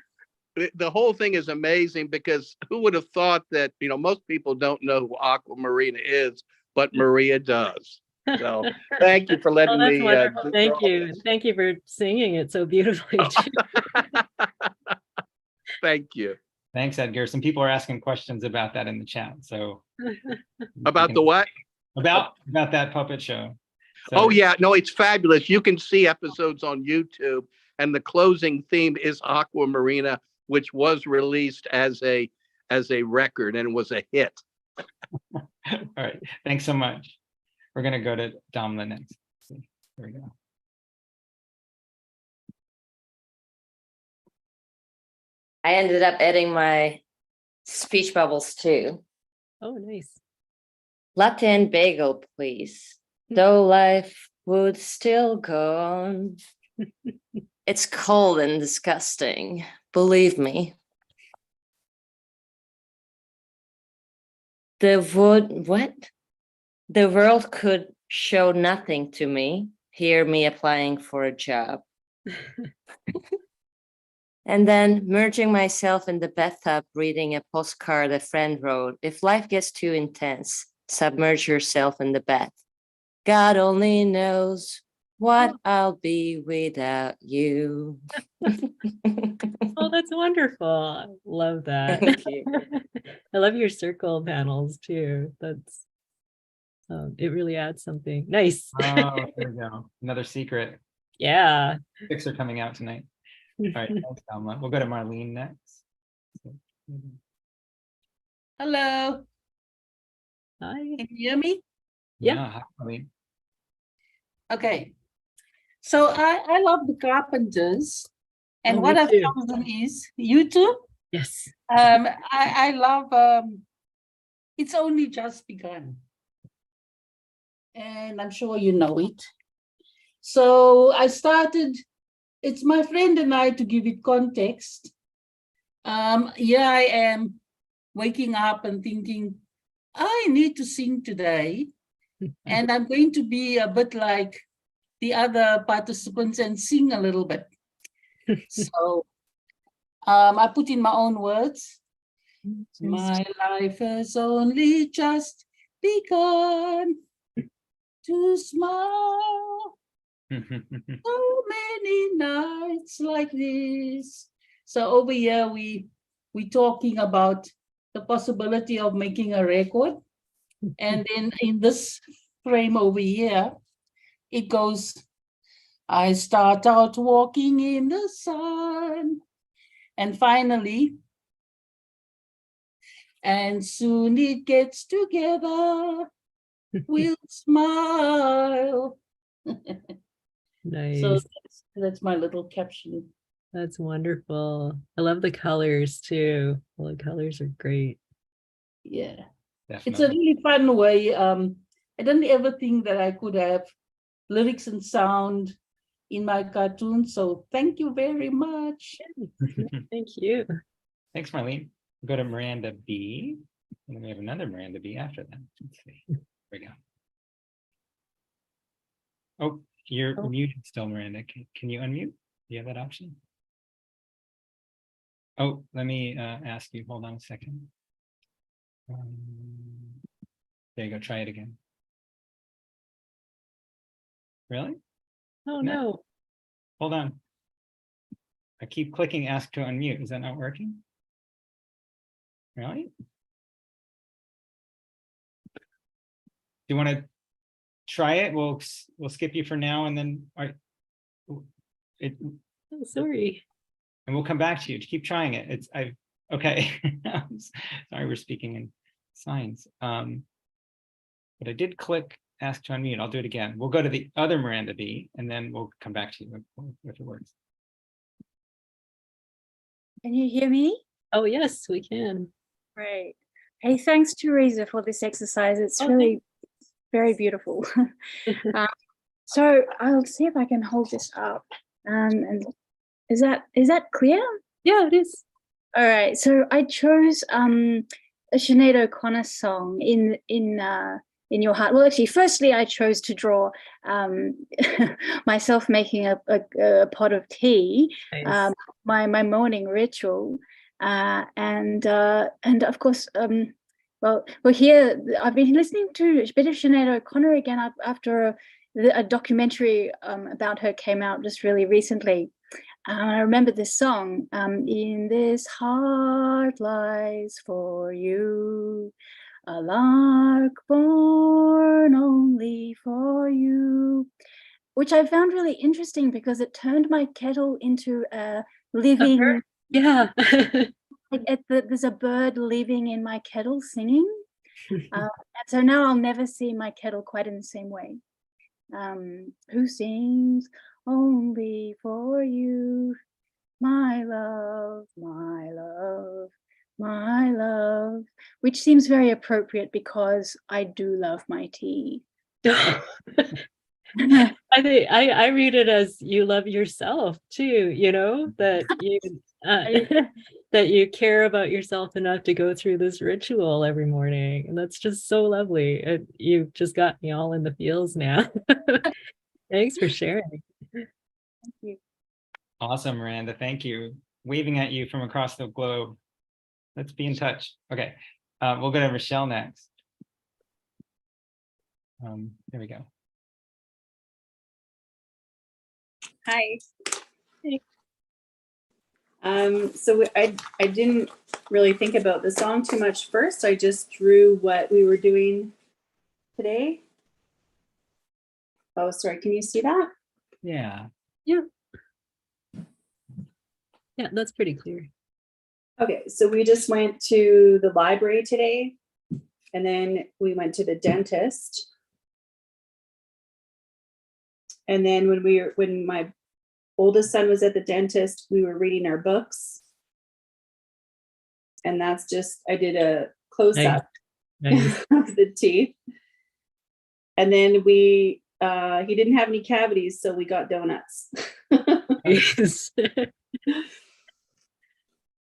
the whole thing is amazing, because who would have thought that, most people don't know who Aqua Marina is, but Maria does. So thank you for letting That's me. wonderful. Thank you. Thank you for singing it so beautifully. Thank you. Thanks, Edgar. Some people are asking questions about that in the chat. So About the what? About that puppet show. So, Oh yeah, no, it's fabulous. You can see episodes on YouTube, and the closing theme is Aqua Marina, which was released as a record and was a hit. all right. Thanks so much. We're going to go to Damla next. There we go. I ended up adding my speech bubbles too. Oh, nice. Latte and bagel, please. Though life would still go on. It's cold and disgusting, believe me. The world could show nothing to me. Hear me applying for a job. And then merging myself in the bathtub, reading a postcard a friend wrote. If life gets too intense, submerge yourself in the bath. God only knows what I'll be without you. Oh, that's wonderful. I love that. Thank you. I love your circle panels too. That's it really adds something nice. Oh, there we go. Another secret. Yeah. 6 are coming out tonight. All right, thanks, Damla. We'll go to Marlene next. Hello, Hi. can you hear me? Yeah. Hi, Marlene. Okay. So I love the Carpenters, and Oh, what me I've too. chosen is you too. Yes. I love It's Only Just Begun. And I'm sure you know it. So I started, it's my friend and I, to give it context. Here I am waking up and thinking, I need to sing today. And I'm going to be a bit like the other participants and sing a little bit. So I put in my own words. My life has only just begun to smile. So many nights like this. So over here we talking about the possibility of making a record. And then in this frame over here, it goes, I start out walking in the sun. And finally, and soon it gets together. We'll smile. Nice. So that's my little caption. That's wonderful. I love the colors too. Well, the colors are great. Yeah. It's a Definitely. really fun way. I didn't ever think that I could have lyrics and sound in my cartoon. So thank you very much. Thank you. Thanks, Marlene. Go to Miranda B. And then we have another Miranda B after that. Let's see. There we go. Oh, you're muted still, Miranda. Can you unmute? Do you have that option? Oh, let me ask you. Hold on a second. There you go. Try it again. Really? Oh No. no. Hold on. I keep clicking ask to unmute. Is that not working? Really? Do you want to try it? We'll skip you for now, and then Oh, sorry. and we'll come back to you. Keep trying it. Okay. Sorry, we're speaking in signs. But I did click ask to unmute. I'll do it again. We'll go to the other Miranda B, and then we'll come back to you if it works. Can you hear me? Oh yes, we can. Great. Hey, thanks, Teresa, for this exercise. It's really very beautiful. So I'll see if I can hold this up. And is that clear? Yeah, it is. All right. So I chose a Sinead O'Connor song in your heart. Well, actually, firstly, I chose to draw myself making a pot of tea, Nice. my morning ritual, and of course, well, here I've been listening to a bit of Sinead O'Connor again after a documentary about her came out just really recently. I remember this song, in this heart lies for you, a lark born only for you, which I found really interesting because it turned my kettle into a living, Yeah. there's a bird living in my kettle singing. And so now I'll never see my kettle quite in the same way. Who sings only for you, my love, my love, my love, which seems very appropriate because I do love my tea. I think I read it as you love yourself too, you know, that you that you care about yourself enough to go through this ritual every morning. And that's just so lovely. You've just got me all in the feels now. Thanks for sharing. Thank you. Awesome, Miranda. Thank you. Waving at you from across the globe. Let's be in touch. Okay. We'll go to Michelle next. There we go. Hi. So I didn't really think about the song too much first. I just drew what we were doing today. Oh, sorry. Can you see that? Yeah. Yeah. Yeah, that's pretty clear. Okay, so we just went to the library today, and then we went to the dentist. And then when my oldest son was at the dentist, we were reading our books. And that's just, I did a close-up Nice. of the teeth. And then he didn't have any cavities, so we got donuts. Nice.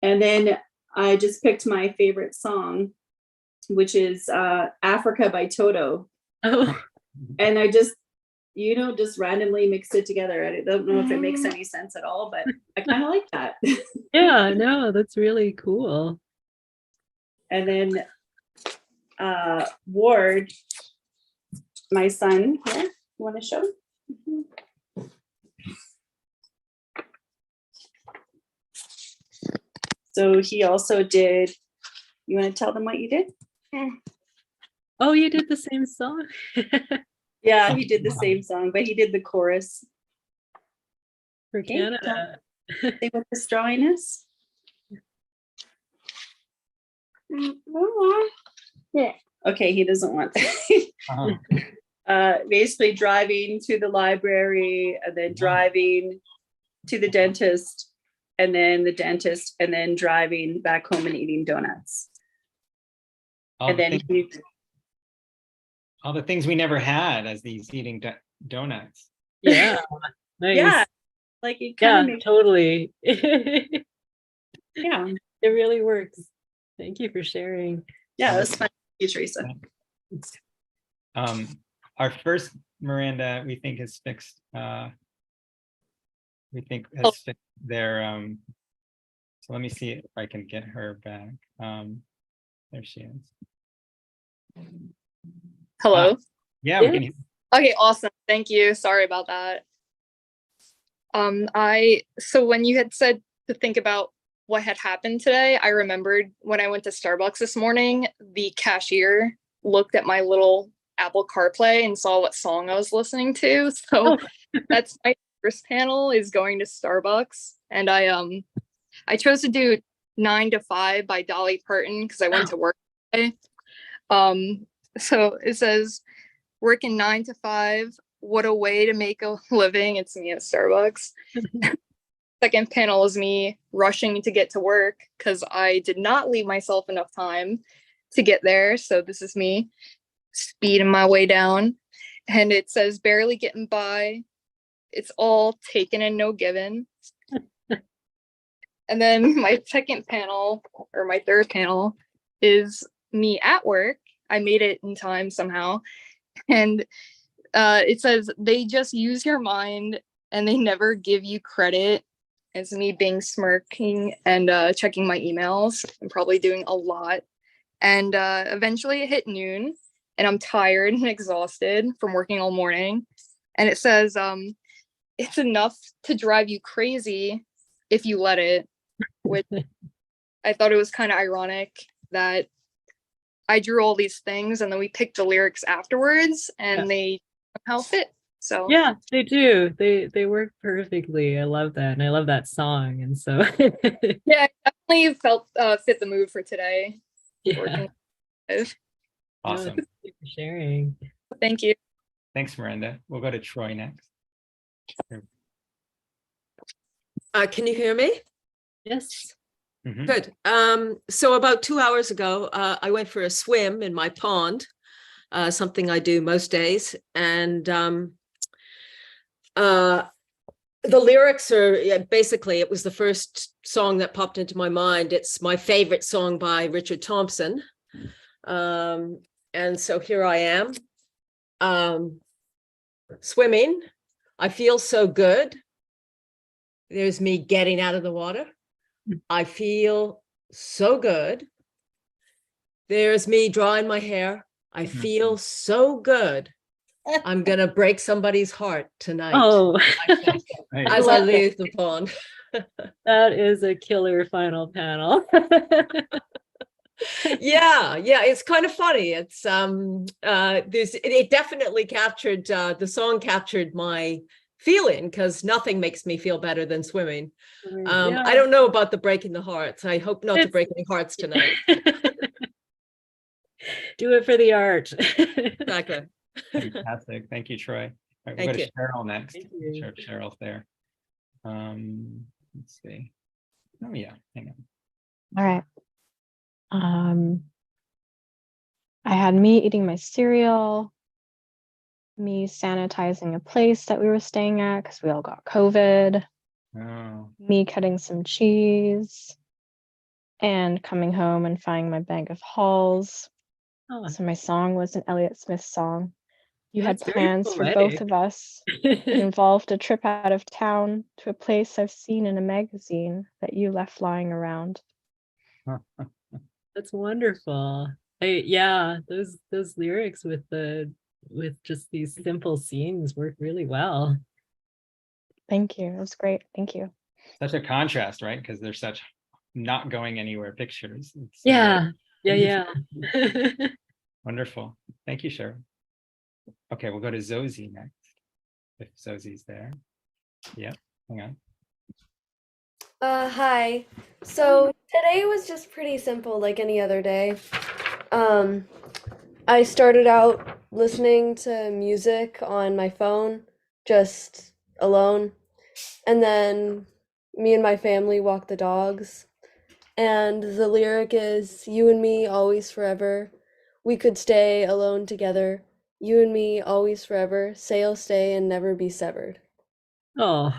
And then I just picked my favorite song, which is Africa by Toto. Oh. And I just, just randomly mixed it together. I don't know if it makes any sense at all, but I kind of like that. Yeah, no, that's really cool. And then Ward, my son here, you want to show? So he also did, you want to tell them what you did? Oh, you did the same song? Yeah, he did the same song, but he did the chorus. For Canada. Say what this drawing is. Yeah. Okay, he doesn't want to. Basically driving to the library and then driving to the dentist and then the dentist and then driving back home and eating donuts. All And the then things- all the things we never had as these eating donuts. Yeah. Nice. yeah, like it Yeah, kind of makes totally. yeah. It really works. Thank you for sharing. Yeah, that's fun. Thank you, Teresa. Our first Miranda, we think has fixed. We think has fixed their. So let me see if I can get her back. There she is. Hello. Yeah, we can. Okay, awesome. Thank you. Sorry about that. So when you had said to think about what had happened today, I remembered when I went to Starbucks this morning, the cashier looked at my little Apple CarPlay and saw what song I was listening to. So that's my first panel, is going to Starbucks. And I chose to do 9 to 5 by Dolly Parton because I went to work today. So it says, working 9 to 5, what a way to make a living. It's me at Starbucks. Second panel is me rushing to get to work because I did not leave myself enough time to get there. So this is me speeding my way down. And it says, barely getting by. It's all taken and no given. And then my second panel, or my third panel, is me at work. I made it in time somehow. And it says, they just use your mind and they never give you credit. It's me being smirking and checking my emails. I'm probably doing a lot. And eventually it hit noon and I'm tired and exhausted from working all morning. And it says, it's enough to drive you crazy if you let it. Which I thought it was kind of ironic that I drew all these things and then we picked the lyrics afterwards and they somehow fit. So yeah, they do. They work perfectly. I love that. And I love that song. And so yeah, I definitely felt fit the mood for today. yeah. Awesome. Thank you for sharing. Thank you. Thanks, Miranda. We'll go to Troy next. Can you hear me? Yes. Mm-hmm. Good. So about 2 hours ago, I went for a swim in my pond, something I do most days. And the lyrics are basically, it was the first song that popped into my mind. It's my favorite song by Richard Thompson. And so here I am swimming. I feel so good. There's me getting out of the water. I feel so good. There's me drawing my hair. I feel so good. I'm going to break somebody's heart tonight. Oh, as I leave the pond. That is a killer final panel. yeah, it's kind of funny. It's it definitely captured the song captured my feeling, because nothing makes me feel better than swimming. I don't know about the breaking the hearts. I hope not to break any hearts tonight. Do it for the art. Exactly. Fantastic. Thank you, Troy. All right, we'll Thank go to you. Cheryl next. Thank you. Sure, Cheryl's there. Let's see. Oh yeah, hang on. All right. I had me eating my cereal, me sanitizing a place that we were staying at because we all got COVID, me cutting some cheese, and coming home and finding my bag of Halls. So my song was an Elliott Smith song. You had That's very plans for both poetic. of us. It involved a trip out of town to a place I've seen in a magazine that you left lying around. That's wonderful. Yeah, those lyrics with just these simple scenes work really well. Thank you. It was great. Thank you. Such a contrast, right? Because they're such not going anywhere pictures. It's, Yeah. Wonderful. Thank you, Cheryl. Okay, we'll go to Zosie next. If Zosie's there. Yeah, hang on. Hi. So today was just pretty simple, like any other day. Um, I started out listening to music on my phone, just alone, and then me and my family walked the dogs. And the lyric is, "You and me, always forever. We could stay alone together. You and me, always forever. Sail, stay, and never be severed." Oh,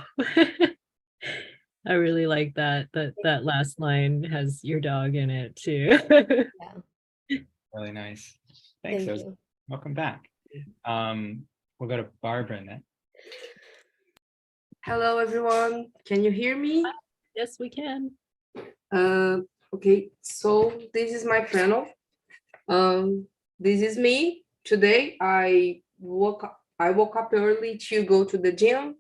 I really like that. That last line has your dog in it too. Really nice. Thanks, Thank Rosie. you. Welcome back. We'll go to Barbara then. Hello, everyone. Can you hear me? Yes, we can. Okay, so this is my panel. This is me. Today, I woke up early to go to the gym.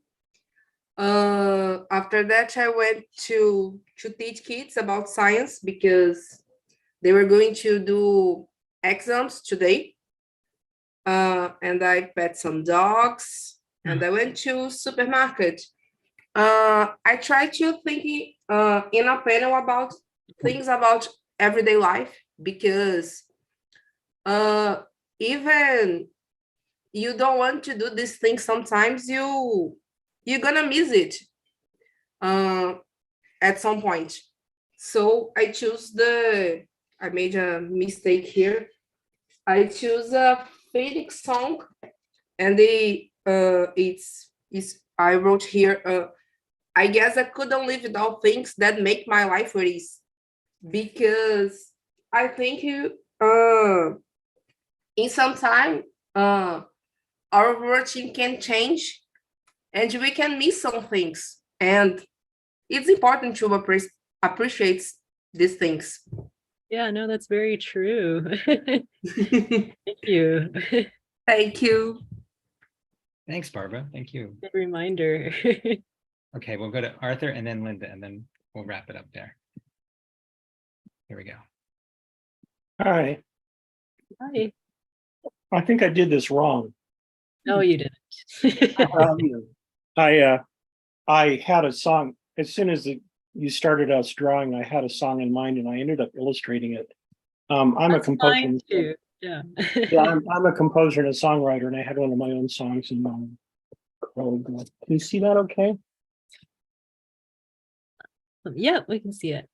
After that, I went to teach kids about science because they were going to do exams today. And I pet some dogs, and I went to supermarket. I tried to think in a panel about things about everyday life because even you don't want to do these things sometimes you're gonna miss it at some point. So I made a mistake here. I choose a Phoenix song, and it's I wrote here. I guess I couldn't live without things that make my life what is, because I think in some time our routine can change and we can miss some things, and it's important to appreciate these things. Yeah, no, that's very true. Thank you. Thank you. Thanks, Barbara. Thank you. Good reminder. Okay, we'll go to Arthur and then Linda, and then we'll wrap it up there. Here we go. Hi, Hi. I think I did this wrong. No, you didn't. I had a song, as soon as you started us drawing, I had a song in mind and I ended up illustrating it. I'm a composer. Mine too. Yeah. Yeah, I'm a composer and a songwriter, and I had one of my own songs in mind. Can you see that okay? Yeah, we can see it.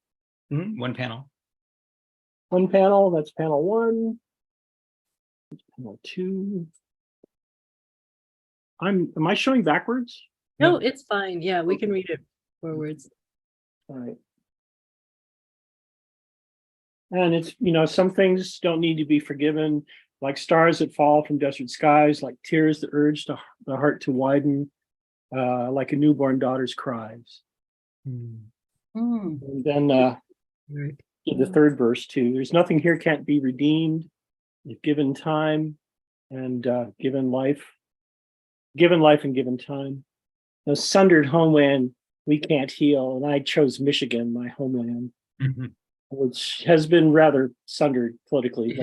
One panel. One panel, that's panel one. That's panel two. Am I showing backwards? No, it's fine. Yeah, we can read it forwards. All right. And it's, some things don't need to be forgiven, like stars that fall from desert skies, like tears that urge the heart to widen, like a newborn daughter's cries. And then the third verse too. There's nothing here can't be redeemed. If given time and given life and given time. A sundered homeland we can't heal. And I chose Michigan, my homeland, which has been rather sundered politically.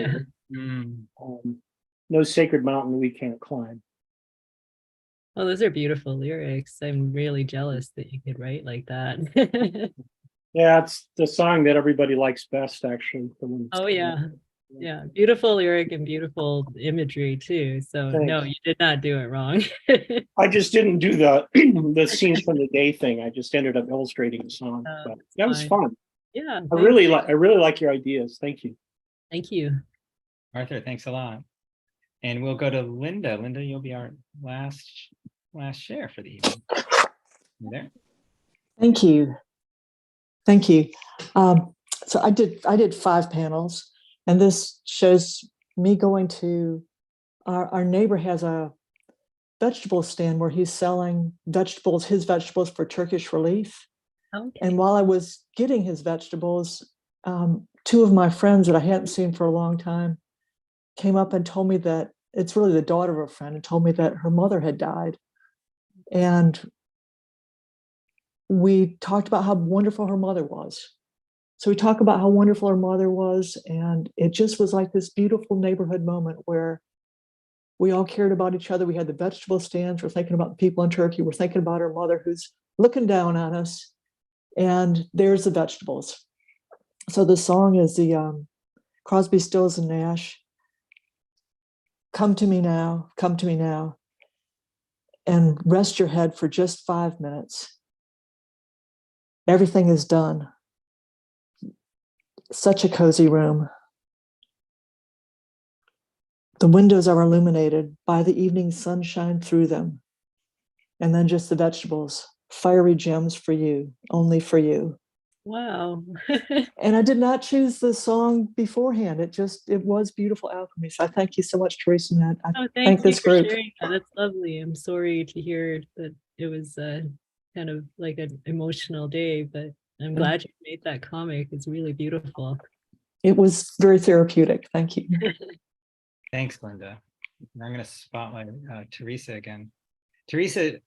No sacred mountain we can't climb. Oh, those are beautiful lyrics. I'm really jealous that you could write like that. Yeah, it's the song that everybody likes best, actually. Oh, yeah. Yeah, beautiful lyric and beautiful imagery too. So no, you did not do it wrong. I just didn't do the scenes from the day thing. I just ended up illustrating the song. But that was fun. Yeah. I really like your ideas. Thank you. Thank you. Arthur, thanks a lot. And we'll go to Linda. Linda, you'll be our last share for the evening. You there? Thank you. Thank you. So I did 5 panels, and this shows me going to our neighbor has a vegetable stand where he's selling his vegetables for Turkish relief. Okay. And while I was getting his vegetables, 2 of my friends that I hadn't seen for a long time came up and told me that it's really the daughter of a friend, and told me that her mother had died. And we talked about how wonderful her mother was. So we talked about how wonderful her mother was, and it just was like this beautiful neighborhood moment where we all cared about each other. We had the vegetable stands. We're thinking about the people in Turkey. We're thinking about her mother who's looking down on us. And there's the vegetables. So the song is the Crosby, Stills and Nash. Come to me now, and rest your head for just 5 minutes. Everything is done. Such a cozy room. The windows are illuminated by the evening sunshine through them. And then just the vegetables, fiery gems for you, only for you. Wow. And I did not choose the song beforehand. It was beautiful alchemy. So I thank you so much, Teresa. And I Oh, thank thank you this for group. sharing that. That's lovely. I'm sorry to hear that it was kind of like an emotional day, but I'm glad you made that comic. It's really beautiful. It was very therapeutic. Thank you. Thanks, Linda. I'm going to spotlight Teresa again. Teresa,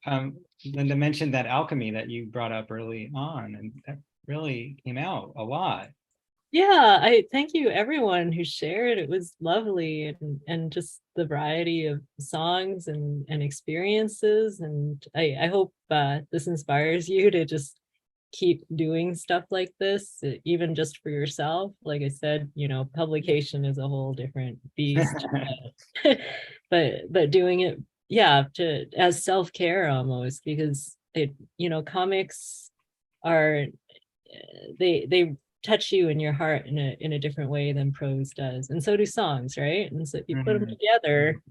Linda mentioned that alchemy that you brought up early on, and that really came out a lot. Yeah, I thank you everyone who shared. It was lovely, and just the variety of songs and experiences. And I hope this inspires you to just keep doing stuff like this, even just for yourself. Like I said, publication is a whole different beast. but doing it, yeah, as self-care almost, because comics are they touch you in your heart in a different way than prose does, and so do songs, right? And so if you put them together,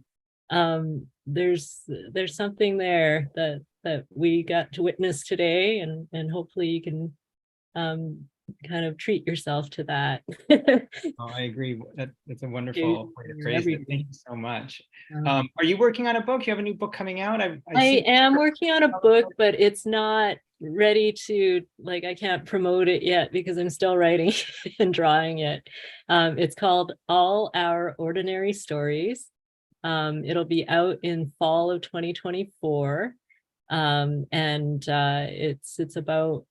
there's something there that we got to witness today, and hopefully you can kind of treat yourself to that. Oh, I agree. That's a wonderful way to phrase it. Thank you so much. Um, Are you working on a book? You have a new book coming out? I am working on a book, but it's not ready to, like, I can't promote it yet because I'm still writing and drawing it. It's called All Our Ordinary Stories. It'll be out in fall of 2024. And it's about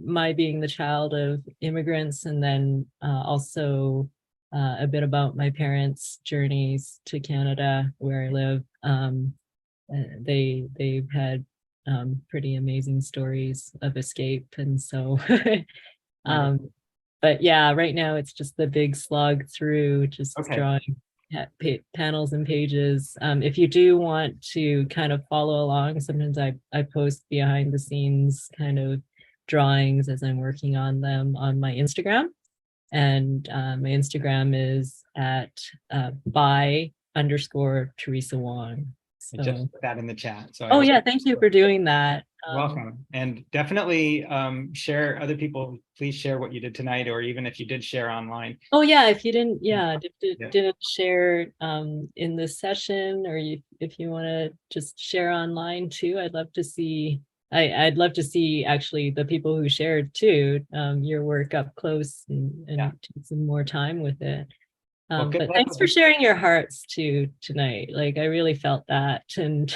my being the child of immigrants, and then also a bit about my parents' journeys to Canada, where I live. They've had pretty amazing stories of escape, and so but yeah, right now it's just the big slog through just drawing panels and pages. If you do want to kind of follow along, sometimes I post behind the scenes kind of drawings as I'm working on them on my Instagram. And my Instagram is at @by_Teresa Wong. I just put that in the chat. So oh yeah, thank you for doing that. Welcome. And definitely share, other people, please share what you did tonight, or even if you did share online. Oh yeah, if you didn't, didn't share in this session, or if you want to just share online too, I'd love to see. I'd love to see actually the people who shared too, your work up close and take some more time with it. Well, but thanks for sharing your hearts too tonight. Like I really felt that, and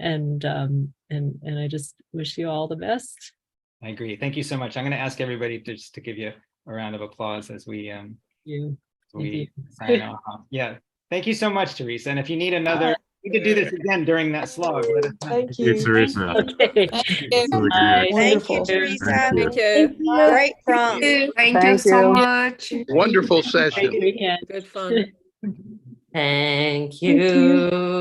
and I just wish you all the best. I agree. Thank you so much. I'm going to ask everybody just to give you a round of applause as we sign off. Yeah. Thank you so much, Teresa. And if you need another, we could do this again during that slog. Thank you. Teresa. Okay. Thank you, Teresa. Thank you. Great prompt. Thank you so much. Wonderful session. Great weekend. Good fun. Thank you.